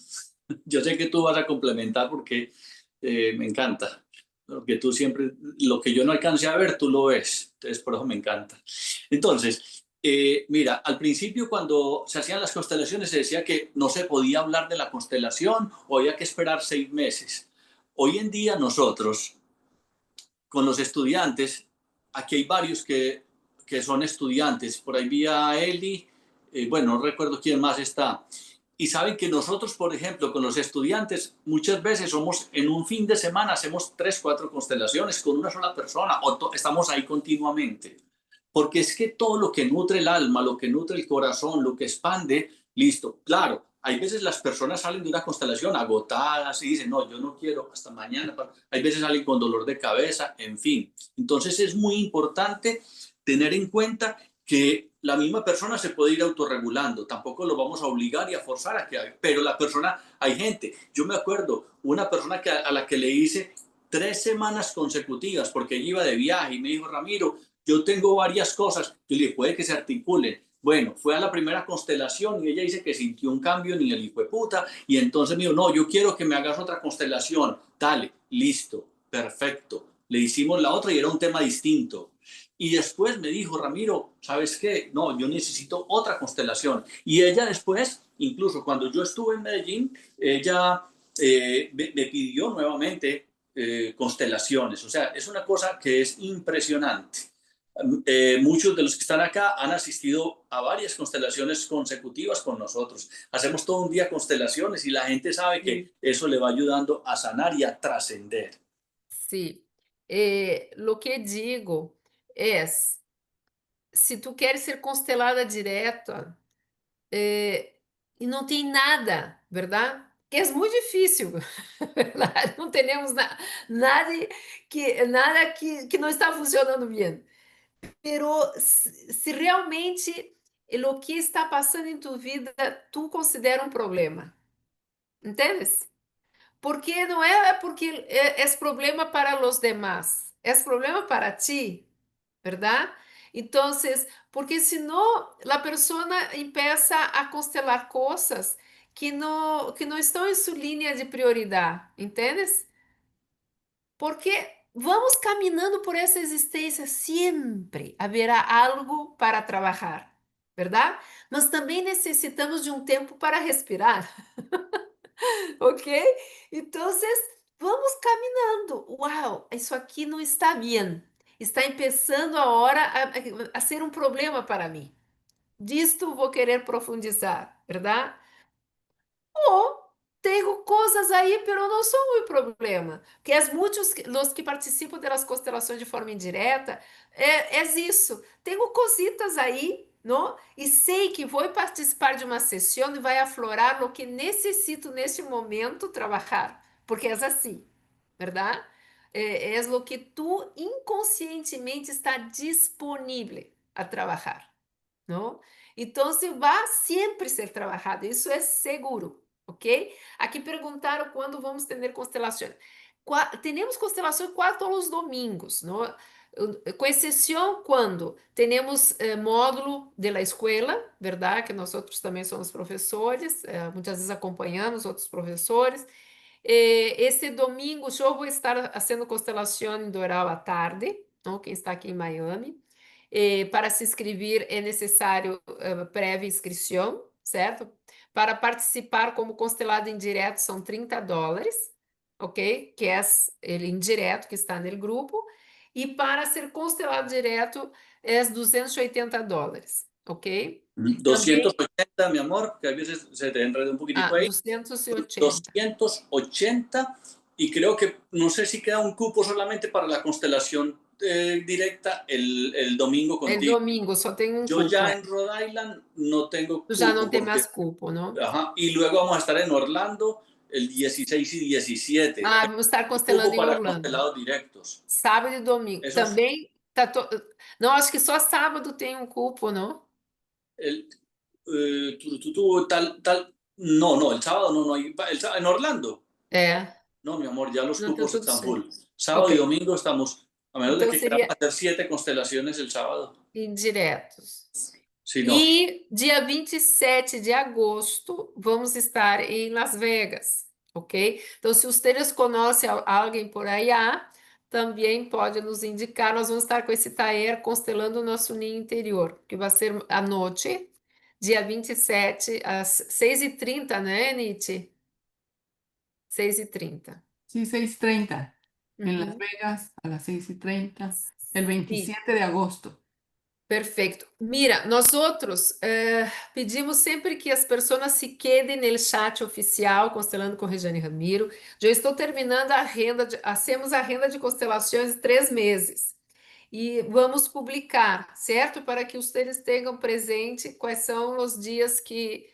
Yo sé que tú vas a complementar porque me encanta. Porque tú siempre, lo que yo no alcancé a ver, tú lo ves. Entonces, por eso me encanta. Entonces, Mira, al principio cuando se hacían las constelaciones se decía que no se podía hablar de la constelación o había que esperar 6 meses. Hoy en día nosotros, con los estudiantes, aquí hay varios que son estudiantes, por ahí vi a Eli, bueno, no recuerdo quién más está, y saben que nosotros, por ejemplo, con los estudiantes, muchas veces somos, en un fin de semana, hacemos 3, 4 constelaciones con una sola persona, o estamos ahí continuamente. Porque es que todo lo que nutre el alma, lo que nutre el corazón, lo que expande, listo. Claro, hay veces las personas salen de una constelación agotadas y dicen, no, yo no quiero, hasta mañana. Hay veces salen con dolor de cabeza, en fin. Entonces es muy importante tener en cuenta que la misma persona se puede ir autorregulando. Tampoco lo vamos a obligar y a forzar a que haga. Pero la persona, hay gente, yo me acuerdo, una persona a la que le hice 3 semanas consecutivas porque ella iba de viaje y me dijo, Ramiro, yo tengo varias cosas. Yo le dije, puede que se articulen. Bueno, fue a la primera constelación y ella dice que sintió un cambio ni el hijo de puta. Y entonces me dijo, no, yo quiero que me hagas otra constelación. Dale, listo, perfecto. Le hicimos la otra y era un tema distinto. Y después me dijo, Ramiro, ¿sabes qué? No, yo necesito otra constelación. Y ella después, incluso cuando yo estuve en Medellín, ella me pidió nuevamente constelaciones. O sea, es una cosa que es impresionante. Muchos de los que están acá han asistido a varias constelaciones consecutivas con nosotros. Hacemos todo un día constelaciones y la gente sabe que eso le va ayudando a sanar y a trascender. Sí. Lo que digo es, se tu queres ser constelada direta, e não tem nada, verdade? Que é muito difícil, verdade? Não temos nada que não está funcionando bem. Pero se realmente o que está passando em tu vida, tu considera um problema, entendes? Porque não é porque é problema para os demás, é problema para ti, ¿verdad? Entonces, porque si no, la persona empieza a constelar cosas que no estão em sua linha de prioridade, entendes? Porque vamos caminhando por essa existência, sempre haverá algo para trabalhar, ¿verdad? Mas também necessitamos de um tempo para respirar, ok? Entonces, vamos caminhando. Uau, isso aqui não está bem. Está começando a hora a ser um problema para mim. Disto vou querer profundizar, verdade? Ou tenho coisas aí, pero não são um problema. Porque muitos os que participam das constelações de forma indireta, é isso. Tenho cositas aí, não? E sei que vou participar de uma sessão e vai aflorar o que necessito neste momento trabalhar. Porque é assim, verdade? É o que tu inconscientemente está disponível a trabalhar, não? Então, vai sempre ser trabalhado, isso é seguro, ok? Aqui perguntaram quando vamos ter constelações. Temos constelações quase todos os domingos, não? Com exceção quando temos módulo da escola, verdade? Que nós outros também somos professores, muitas vezes acompanhamos outros professores. Esse domingo eu vou estar fazendo constelação em Doral à tarde, não? Quem está aqui em Miami. Para se inscrever é necessário prévia inscrição, certo? Para participar como constelado indireto são $30, ok? Que é ele indireto que está no grupo. E para ser constelado direto é $280, ok? 280, mi amor, que a veces se te enreda un poquitico ahí. 280. 280, y creo que no sé si queda un cupo solamente para la constelación directa el domingo contigo. El domingo, só tem um Yo cupo. ya en Rhode Island no tengo cupo. Tu já não tem porque- mais cupo, não? Ajá, y luego vamos a estar en Orlando el 16 y 17. Ah, vamos estar constelando Cupo em para Orlando. constelados directos. Sábado e domingo. Eso Também tá Não, acho que só sábado tem um cupo, não? No, el sábado no hay. En Orlando. No, mi amor, ya los No, cupos entonces están full. sí. Sábado Ok. y domingo estamos, a menos de Entonces que sería- queramos hacer 7 constelaciones el sábado. Indiretos. Sí, no. E dia 27 de agosto vamos estar em Las Vegas, ok? Então, se vocês conhecem alguém por aí, também pode nos indicar. Nós vamos estar com esse taller constelando o nosso ninho interior, que vai ser à noite, dia 27, às 6h30, né, Nietzsche? 6h30. Sí, 6:30 en Las Uhum. Vegas a las 6:30, el Sim. 27 de agosto. Perfeito. Mira, nós outros pedimos sempre que as pessoas se quedem no chat oficial Constelando com Regiane Ramiro. Já estou terminando a renda, hacemos a renda de constelações de 3 meses. E vamos publicar, certo? Para que vocês tenham presente quais são os dias que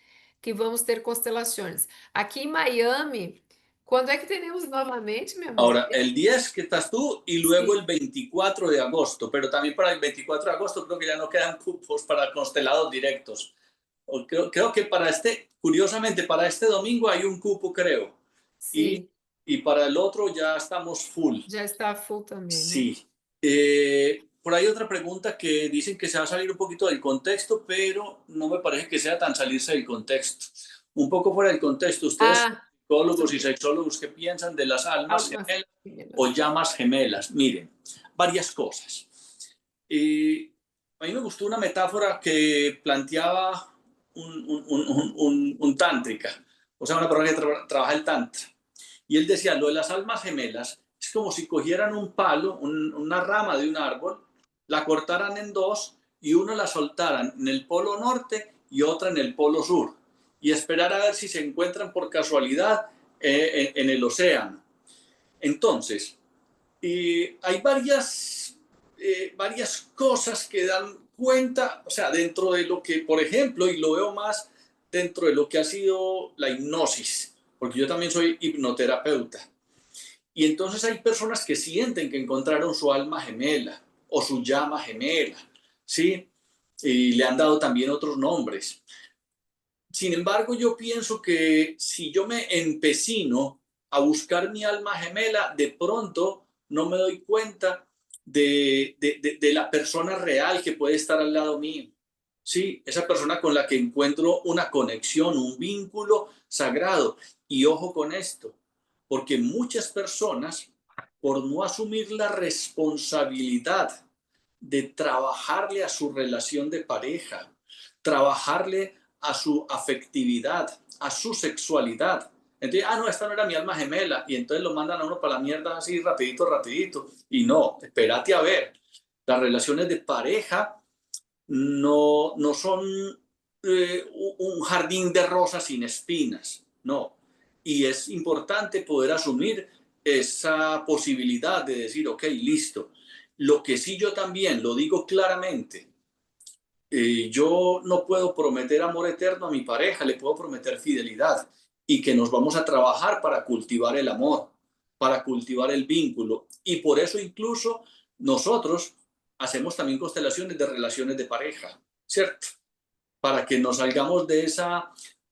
vamos ter constelações. Aqui em Miami, quando é que teremos novamente, meu amor? Ahora, el 10 que estás tú y luego Sí. el 24 de agosto, pero también para el 24 de agosto creo que ya no quedan cupos para constelados directos. Creo que para curiosamente, para este domingo hay un cupo, creo. Sim, Y para el otro ya estamos full. já está full também, né? Sí. Por ahí otra pregunta que dicen que se va a salir un poquito del contexto, pero no me parece que sea tan salirse del contexto. Un poco fuera del contexto, ustedes, psicólogos y sexólogos, ¿qué piensan de las almas Almas gemelas gemelas. o llamas gemelas? Miren, varias cosas. A mí me gustó una metáfora que planteaba un tántrica, o sea, una persona que trabaja el tantra. Y él decía, lo de las almas gemelas es como si cogieran un palo, una rama de un árbol, la cortaran en dos y una la soltaran en el polo norte y otra en el polo sur. Y esperar a ver si se encuentran por casualidad en el océano. Entonces, hay varias cosas que dan cuenta, o sea, dentro de lo que, por ejemplo, y lo veo más dentro de lo que ha sido la hipnosis, porque yo también soy hipnoterapeuta. Y entonces hay personas que sienten que encontraron su alma gemela o su llama gemela, ¿sí? Y le han dado también otros nombres. Sin embargo, yo pienso que si yo me empecino a buscar mi alma gemela, de pronto no me doy cuenta de la persona real que puede estar al lado mío. Sí, esa persona con la que encuentro una conexión, un vínculo sagrado. Y ojo con esto, porque muchas personas, por no asumir la responsabilidad de trabajarle a su relación de pareja, trabajarle a su afectividad, a su sexualidad. Entonces, no, esta no era mi alma gemela, y entonces lo mandan a uno para la mierda así rapidito, rapidito. Y no, espérate a ver. Las relaciones de pareja no son un jardín de rosas sin espinas, no. Y es importante poder asumir esa posibilidad de decir, ok, listo. Lo que sí yo también lo digo claramente, yo no puedo prometer amor eterno a mi pareja, le puedo prometer fidelidad y que nos vamos a trabajar para cultivar el amor, para cultivar el vínculo. Y por eso incluso nosotros hacemos también constelaciones de relaciones de pareja, ¿cierto? Para que nos salgamos de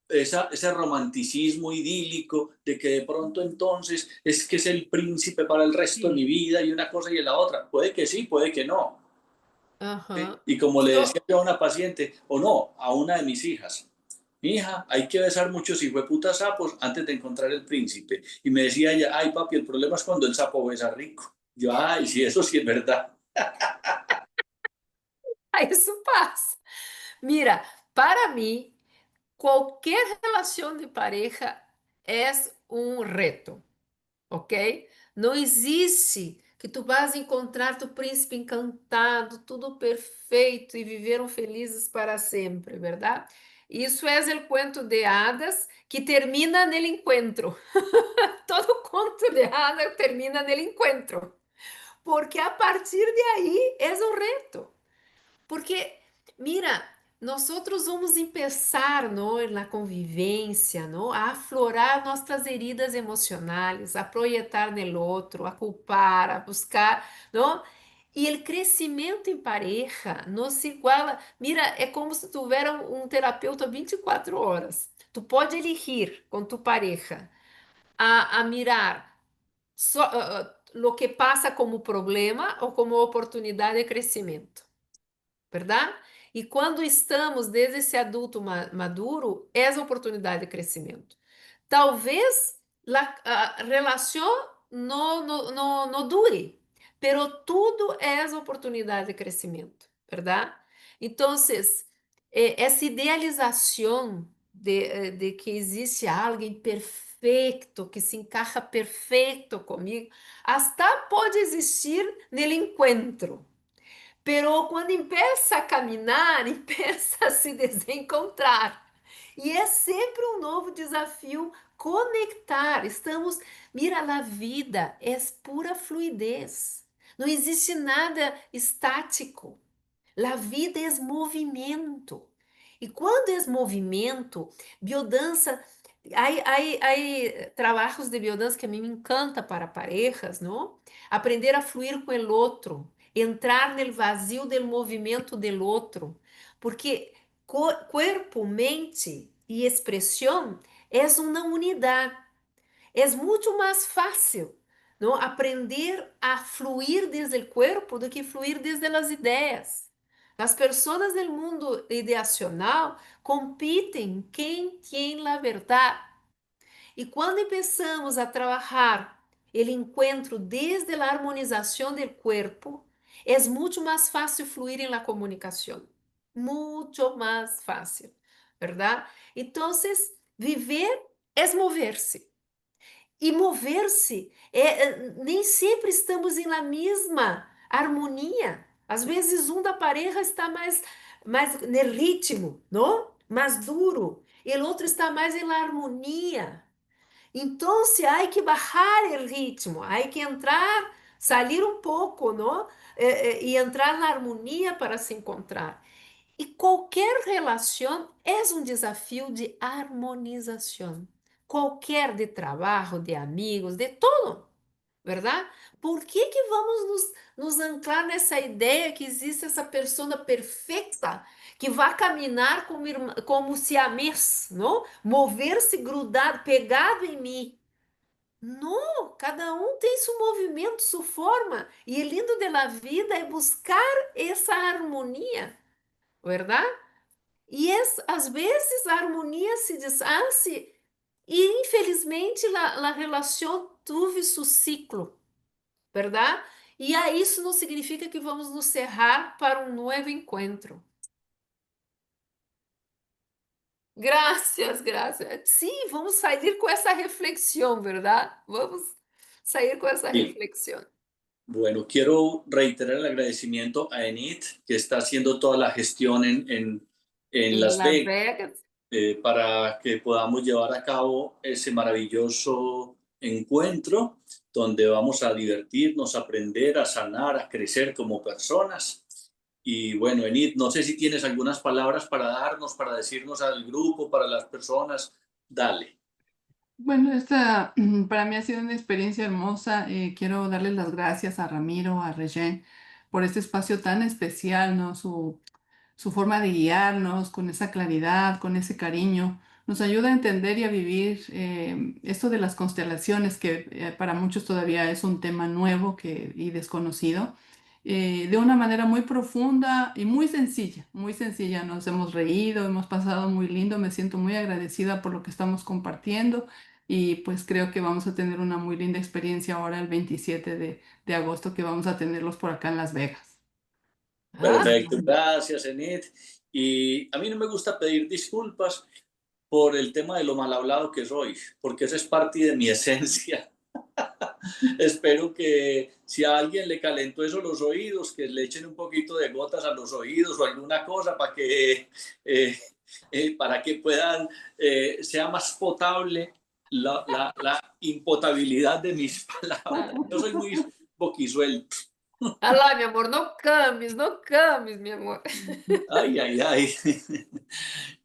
ese romanticismo idílico de que de pronto entonces es que es el príncipe para el resto de mi vida y una cosa y la otra. Puede que sí, puede que no. Aham. Y como le decía yo a una paciente, o no, a una de mis hijas, mi hija, hay que besar muchos hijueputas sapos antes de encontrar el príncipe. Y me decía ella, ay papi, el problema es cuando el sapo besa rico. Yo, ay, sí, eso sí es verdad. Isso passa. Mira, para mim, qualquer relação de pareja é um reto, ok? Não existe que tu vás encontrar tu príncipe encantado, tudo perfeito e viveram felizes para sempre, verdade? Isso é o conto de hadas que termina no encontro. Todo conto de hadas termina no encontro. Porque a partir de aí é um reto. Porque, mira, nós vamos começar, não, na convivência, não, a aflorar nossas heridas emocionais, a projetar no outro, a culpar, a buscar, não? E o crescimento em pareja não se iguala. Mira, é como se tu tivesse um terapeuta 24 horas. Tu pode elegir com tu pareja a mirar só, lo que passa como problema ou como oportunidade de crescimento, verdade? E quando estamos desde esse adulto maduro, é a oportunidade de crescimento. Talvez a relação não dure, pero tudo é oportunidade de crescimento, ¿verdad? Entonces, essa idealização de que existe alguém perfeito, que se encaixa perfeito comigo, hasta pode existir no encontro. Pero quando empieza a caminhar, empieza a se desencontrar. E é sempre um novo desafio conectar. Mira, a vida é pura fluidez. Não existe nada estático. A vida é movimento. E quando é movimento, biodança, há trabalhos de biodança que a mim me encanta para parejas, não? Aprender a fluir com o outro, entrar no vazio do movimento do outro, porque corpo, mente e expressão é uma unidade. É muito mais fácil, não? Aprender a fluir desde o corpo do que fluir desde as ideias. As pessoas do mundo ideacional competem quem tem a verdade. E quando começamos a trabalhar o encontro desde a harmonização do corpo, é muito mais fácil fluir em la comunicação. Muito mais fácil, verdade? Então, viver é mover-se. E mover-se, nem sempre estamos em la mesma harmonia. Às vezes, da pareja está mais no ritmo, não? Mais duro. E o outro está mais em la harmonia. Então, há que bajar o ritmo, há que entrar, sair um pouco, não? E entrar na harmonia para se encontrar. E qualquer relação é um desafio de harmonização. Qualquer de trabalho, de amigos, de tudo, verdade? Por que vamos nos anclar nessa ideia que existe essa pessoa perfeita que vai caminhar como siamês, não? Mover-se grudado, pegado em mim. Não, cada um tem seu movimento, sua forma. E o lindo da vida é buscar essa harmonia, verdade? E às vezes a harmonia se deshace e infelizmente a relação teve seu ciclo, verdade? E aí isso não significa que vamos nos cerrar para um novo encontro. Graças, graças. Sim, vamos sair com essa reflexão, verdade? Vamos sair com essa Sí. reflexão. Bueno, quiero reiterar el agradecimiento a Enid, que está haciendo toda la gestión en Las Vegas, para que podamos llevar a cabo ese maravilloso encuentro donde vamos a divertirnos, a aprender, a sanar, a crecer como personas. Y bueno, Enid, no sé si tienes algunas palabras para darnos, para decirnos al grupo, para las personas. Dale. Bueno, para mí ha sido una experiencia hermosa. Quiero darles las gracias a Ramiro, a Regén, por este espacio tan especial, ¿no? Su forma de guiarnos con esa claridad, con ese cariño, nos ayuda a entender y a vivir esto de las constelaciones, que para muchos todavía es un tema nuevo y desconocido, de una manera muy profunda y muy sencilla, muy sencilla. Nos hemos reído, hemos pasado muy lindo, me siento muy agradecida por lo que estamos compartiendo y pues creo que vamos a tener una muy linda experiencia ahora el 27 de agosto que vamos a tenerlos por acá en Las Vegas. Perfecto, gracias, Enid. Y a mí no me gusta pedir disculpas por el tema de lo mal hablado que soy, porque eso es parte de mi esencia. Espero que si a alguien le calentó eso los oídos, que le echen un poquito de gotas a los oídos o alguna cosa para que puedan, sea más potable la impotabilidad de mis palabras. Yo soy muy boquisuelto. Olha lá, meu amor, não cames, meu amor. Ay, ay, ay.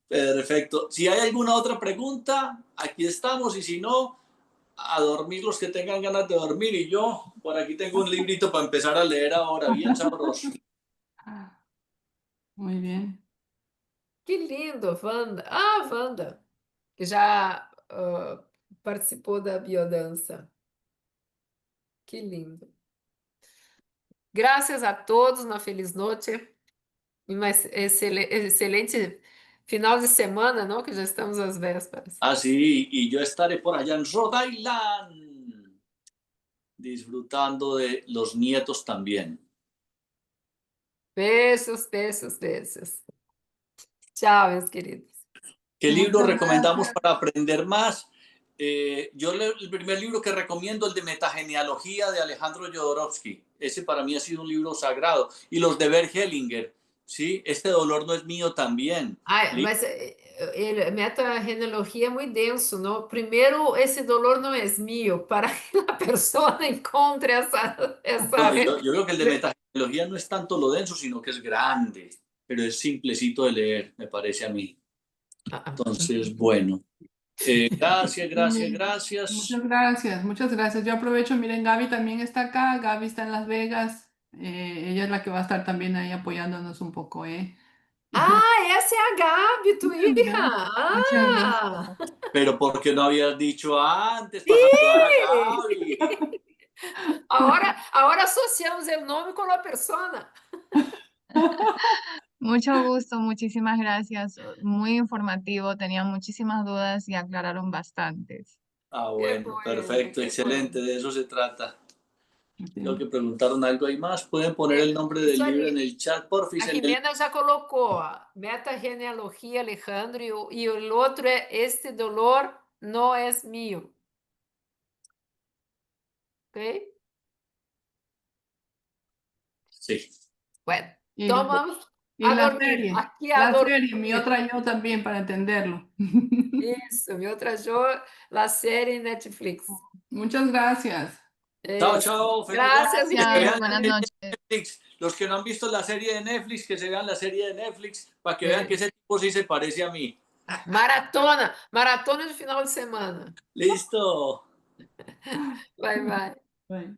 Perfecto. Si hay alguna otra pregunta, aquí estamos, y si no, a dormir los que tengan ganas de dormir, y yo por aquí tengo un librito para empezar a leer ahora, bien sabroso. Muy bien. Que lindo, Wanda. Ah, Wanda, que já participou da biodança. Que lindo. Graças a todos, uma feliz noite e uma excelente final de semana, não? Que já estamos às vésperas. Ah, sí, y yo estaré por allá en Rhode Island. disfrutando de los nietos también. Besos, besos, besos. Chao, meus queridos. ¿Qué libro Muchas recomendamos gracias. para aprender más? Yo el primer libro que recomiendo, el de Metagenealogía de Alejandro Jodorowsky. Ese para mí ha sido un libro sagrado. Y los de Bert Hellinger, ¿sí? Este dolor no es mío también. Ai, Li- mas metagenealogía é muito denso, não? Primeiro, esse dolor não é meu, para que a pessoa encontre No, yo creo que el de Metagenealogía no es tanto lo denso, sino que es grande, pero es simplecito de leer, me parece a mí. Entonces, bueno. Gracias, gracias, Sí, gracias. muchas gracias, muchas gracias. Yo aprovecho, miren, Gaby también está acá, Gaby está en Las Vegas, ella es la que va a estar también ahí apoyándonos un poco, ¿eh? Ah, essa é a Gabi, tua hija. Mucho Ah, gusto. Pero ¿por qué no habías dicho antes para saludar a Gaby? agora associamos o nome com a persona. Mucho gusto, muchísimas gracias. Muy informativo, tenía muchísimas dudas y aclararon bastantes. Ah, Qué bueno, bueno, perfecto, qué excelente, bueno. de eso se trata. Creo Sí. que preguntaron algo ahí más. Pueden poner el nombre del Isso libro aí. en el chat, porfis. A Jimena já colocou, ó, metagenealogia, Alejandro, e o outro é Este dolor não é meu. Ok? Sí. Bueno, Y, então vamos y a la dormir. serie, Aqui a mi dormir. otra yo también para entenderlo. Isso, minha outra Jo, la série Netflix. Muchas gracias. Chao, Eso. chao. Feliz Gracias, noche. Que Gracias, vean buenas la serie noches. de Netflix. Los que no han visto la serie de Netflix, que se vean la serie de Netflix para que vean que ese tipo sí se parece a mí. Maratona, maratona de final de semana. Listo. Bye, bye. Bye.